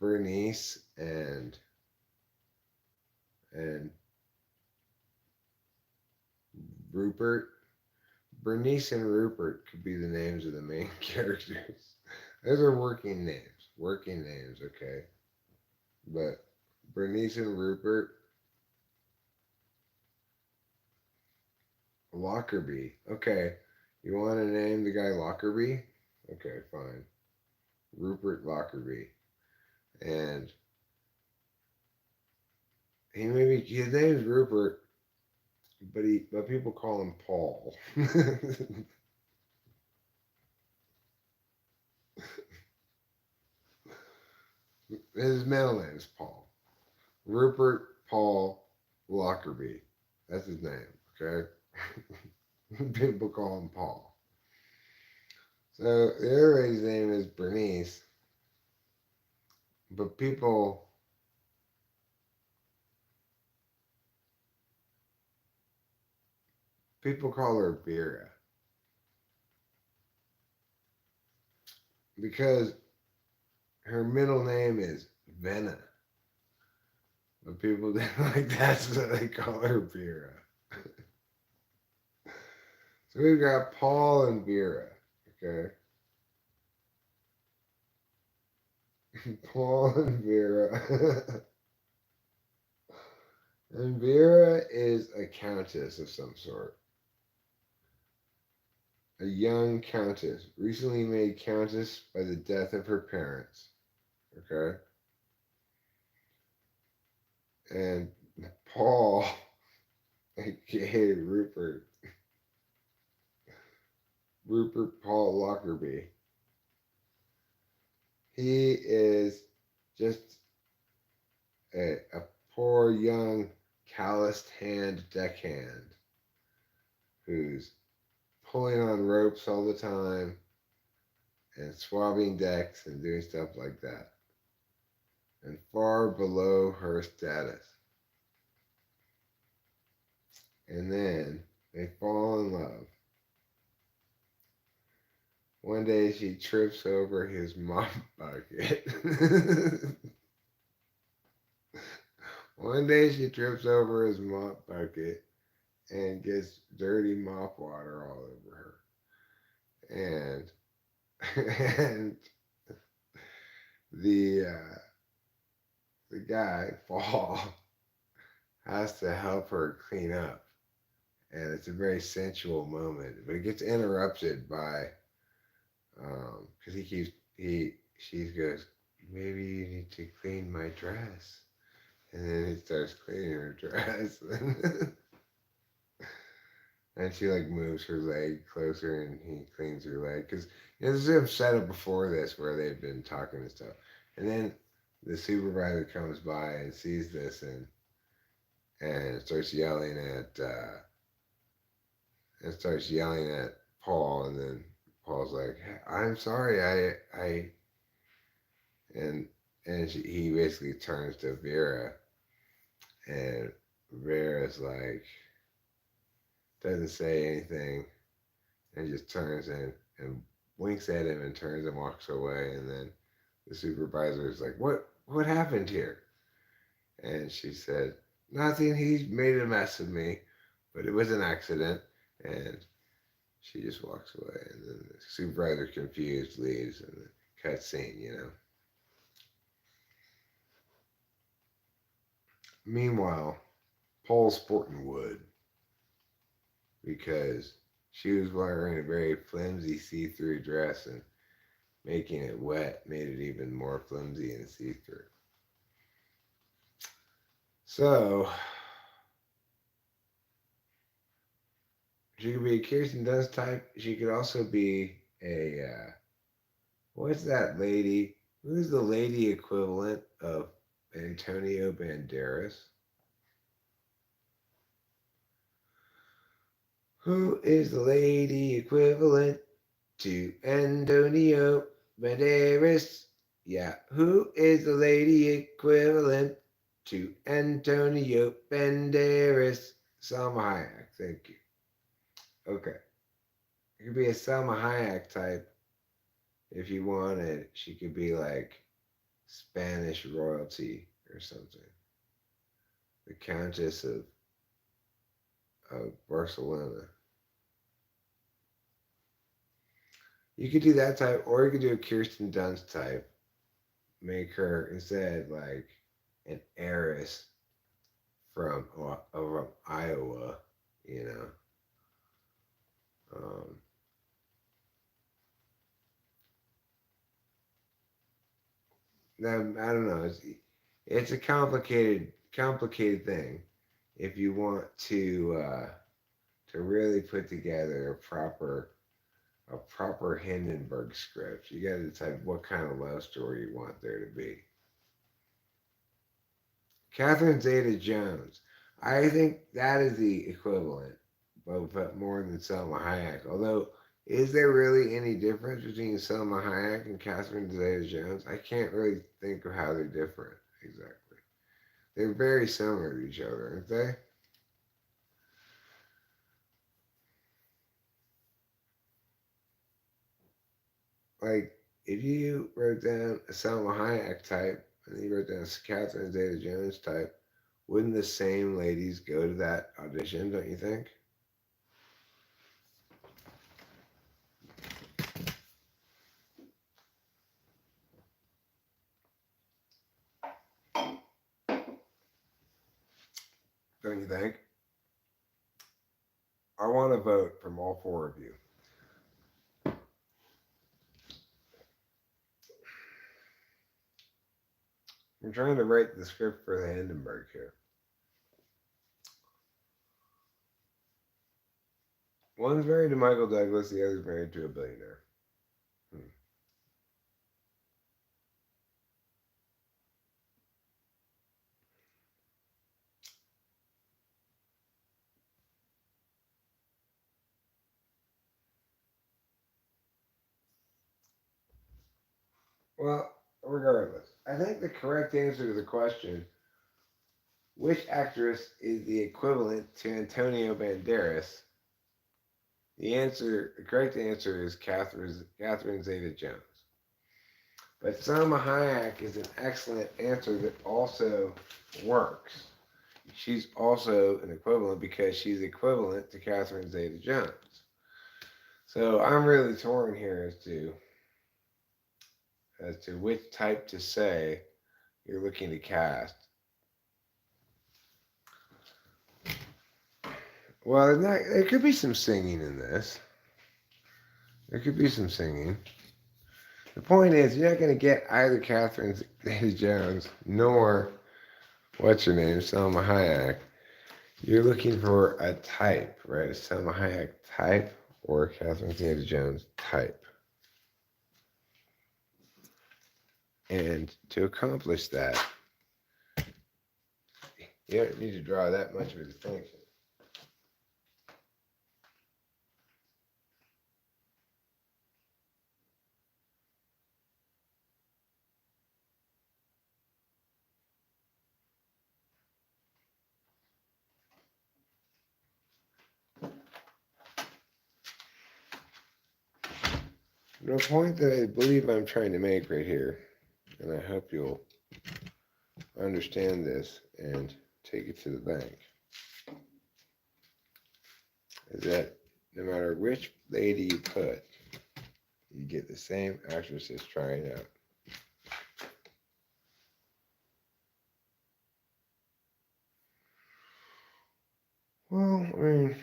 Bernice and Rupert. Bernice and Rupert could be the names of the main characters. Those are working names. Working names, okay. But Bernice and Rupert Lockerbie. Okay. You want to name the guy Lockerbie? Okay, fine. Rupert Lockerbie. And his name's Rupert, but people call him Paul. His middle name is Paul. Rupert Paul Lockerbie. That's his name, okay? People call him Paul. So the other lady's name is Bernice, but people call her Vera because her middle name is Venna. But people like that's what they call her Vera. So we've got Paul and Vera, okay? Paul and Vera. And Vera is a countess of some sort. A young countess, recently made countess by the death of her parents. Okay? And Paul, aka Rupert Paul Lockerbie, he is just a poor young calloused hand deckhand who's pulling on ropes all the time and swabbing decks and doing stuff like that. And far below her status. And then they fall in love. One day she trips over his mop bucket. One day she trips over his mop bucket and gets dirty mop water all over her. And the uh, the guy Paul has to help her clean up, and it's a very sensual moment, but it gets interrupted by because he keeps she goes, maybe you need to clean my dress, and then he starts cleaning her dress. And she like moves her leg closer and he cleans her leg because there's a setup before this where they've been talking and stuff, and then the supervisor comes by and sees this and starts yelling at Paul, and then Paul's like, I'm sorry, I and he basically turns to Vera, and Vera's like doesn't say anything and just turns and winks at him and turns and walks away, and then the supervisor is like, what happened here? And she said, nothing, he made a mess of me, but it was an accident. And she just walks away, and then the supervisor, confused, leaves, and the cut scene. Meanwhile, Paul's sporting wood because she was wearing a very flimsy see-through dress, and making it wet made it even more flimsy and see-through. So she could be a Kirsten Dunst type. She could also be what's that lady? Who's the lady equivalent of Antonio Banderas? Who is the lady equivalent to Antonio Banderas? Yeah, who is the lady equivalent to Antonio Banderas? Salma Hayek, thank you. Okay. It could be a Salma Hayek type if you wanted. She could be like Spanish royalty or something. The Countess of Barcelona. You could do that type, or you could do a Kirsten Dunst type. Make her instead like an heiress from Iowa, you know. Um, I don't know. It's a complicated thing. If you want to really put together a proper Hindenburg script, you got to decide what kind of love story you want there to be. Catherine Zeta-Jones. I think that is the equivalent, but more than Selma Hayek. Although, is there really any difference between Selma Hayek and Catherine Zeta-Jones? I can't really think of how they're different exactly. They're very similar to each other, aren't they? Like, if you wrote down a Selma Hayek type and you wrote down a Catherine Zeta-Jones type, wouldn't the same ladies go to that audition? Don't you think? Don't you think? I want a vote from all four of you. I'm trying to write the script for the Hindenburg here. One's married to Michael Douglas, the other's married to a billionaire. Hmm. Well, regardless, I think the correct answer to the question, which actress is the equivalent to Antonio Banderas? The correct answer is Catherine Zeta-Jones. But Selma Hayek is an excellent answer that also works. She's also an equivalent because she's equivalent to Catherine Zeta-Jones. So I'm really torn here as to which type to say you're looking to cast. Well, there could be some singing in this. There could be some singing. The point is, you're not going to get either Catherine Zeta-Jones nor what's her name, Selma Hayek. You're looking for a type, right? A Selma Hayek type or Catherine Zeta-Jones type. And to accomplish that, you don't need to draw that much of a distinction. The point that I believe I'm trying to make right here, and I hope you'll understand this and take it to the bank, is that no matter which lady you put, you get the same actresses trying out. Well, I mean,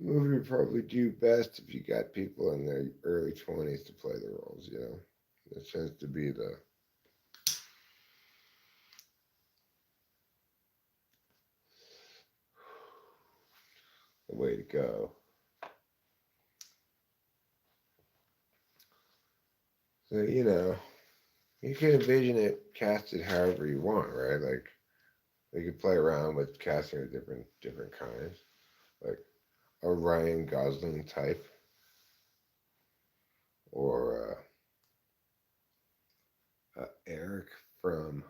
movie would probably do best if you got people in their early 20s to play the roles, you know. That tends to be the way to go. So, you can envision it casted however you want, right? Like, they could play around with casting of different kinds, like a Ryan Gosling type, or Eric from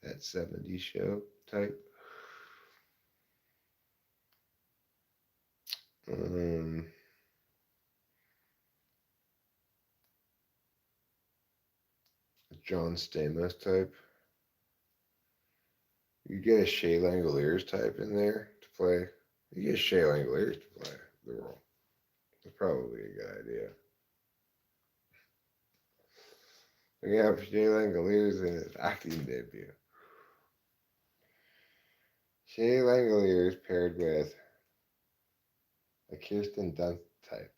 that '70s show type. Um, John Stamos type. You get a Shea Langoliers type in there to play You get Shea Langoliers to play the role. It's probably a good idea. We have Shea Langoliers in his acting debut. Shea Langoliers paired with a Kirsten Dunst type.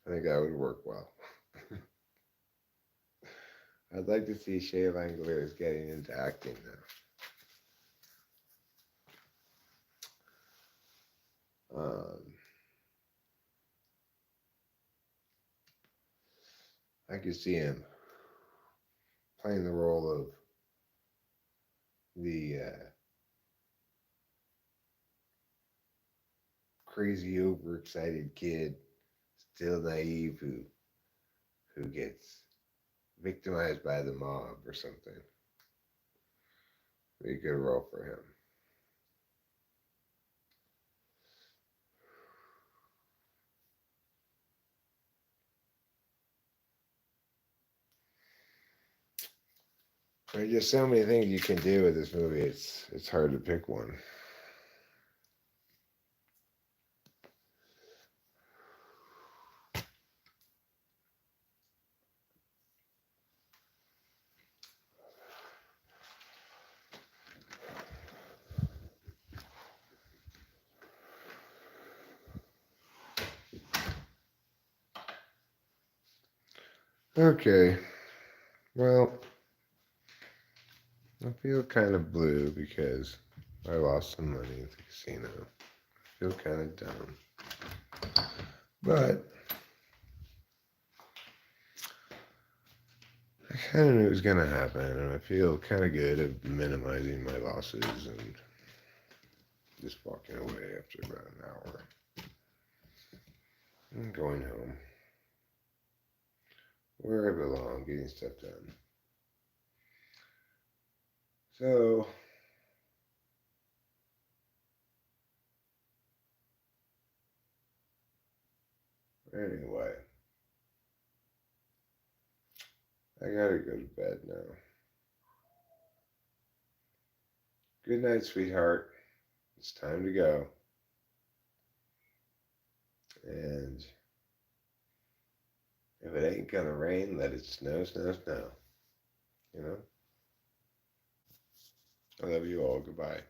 I think that would work well. I'd like to see Shea Langoliers getting into acting now. I could see him playing the role of the crazy, overexcited kid, still naive, who gets victimized by the mob or something. Be a good role for him. There's just so many things you can do with this movie. It's hard to pick one. Okay, well, I feel kind of blue because I lost some money at the casino. I feel kind of dumb. But I kind of knew it was going to happen, and I feel kind of good at minimizing my losses and just walking away after about an hour. I'm going home. Where I belong, getting stuff done. So, anyway, I gotta go to bed now. Good night, sweetheart. It's time to go. And if it ain't gonna rain, let it snow, snow, snow. You know? I love you all. Goodbye.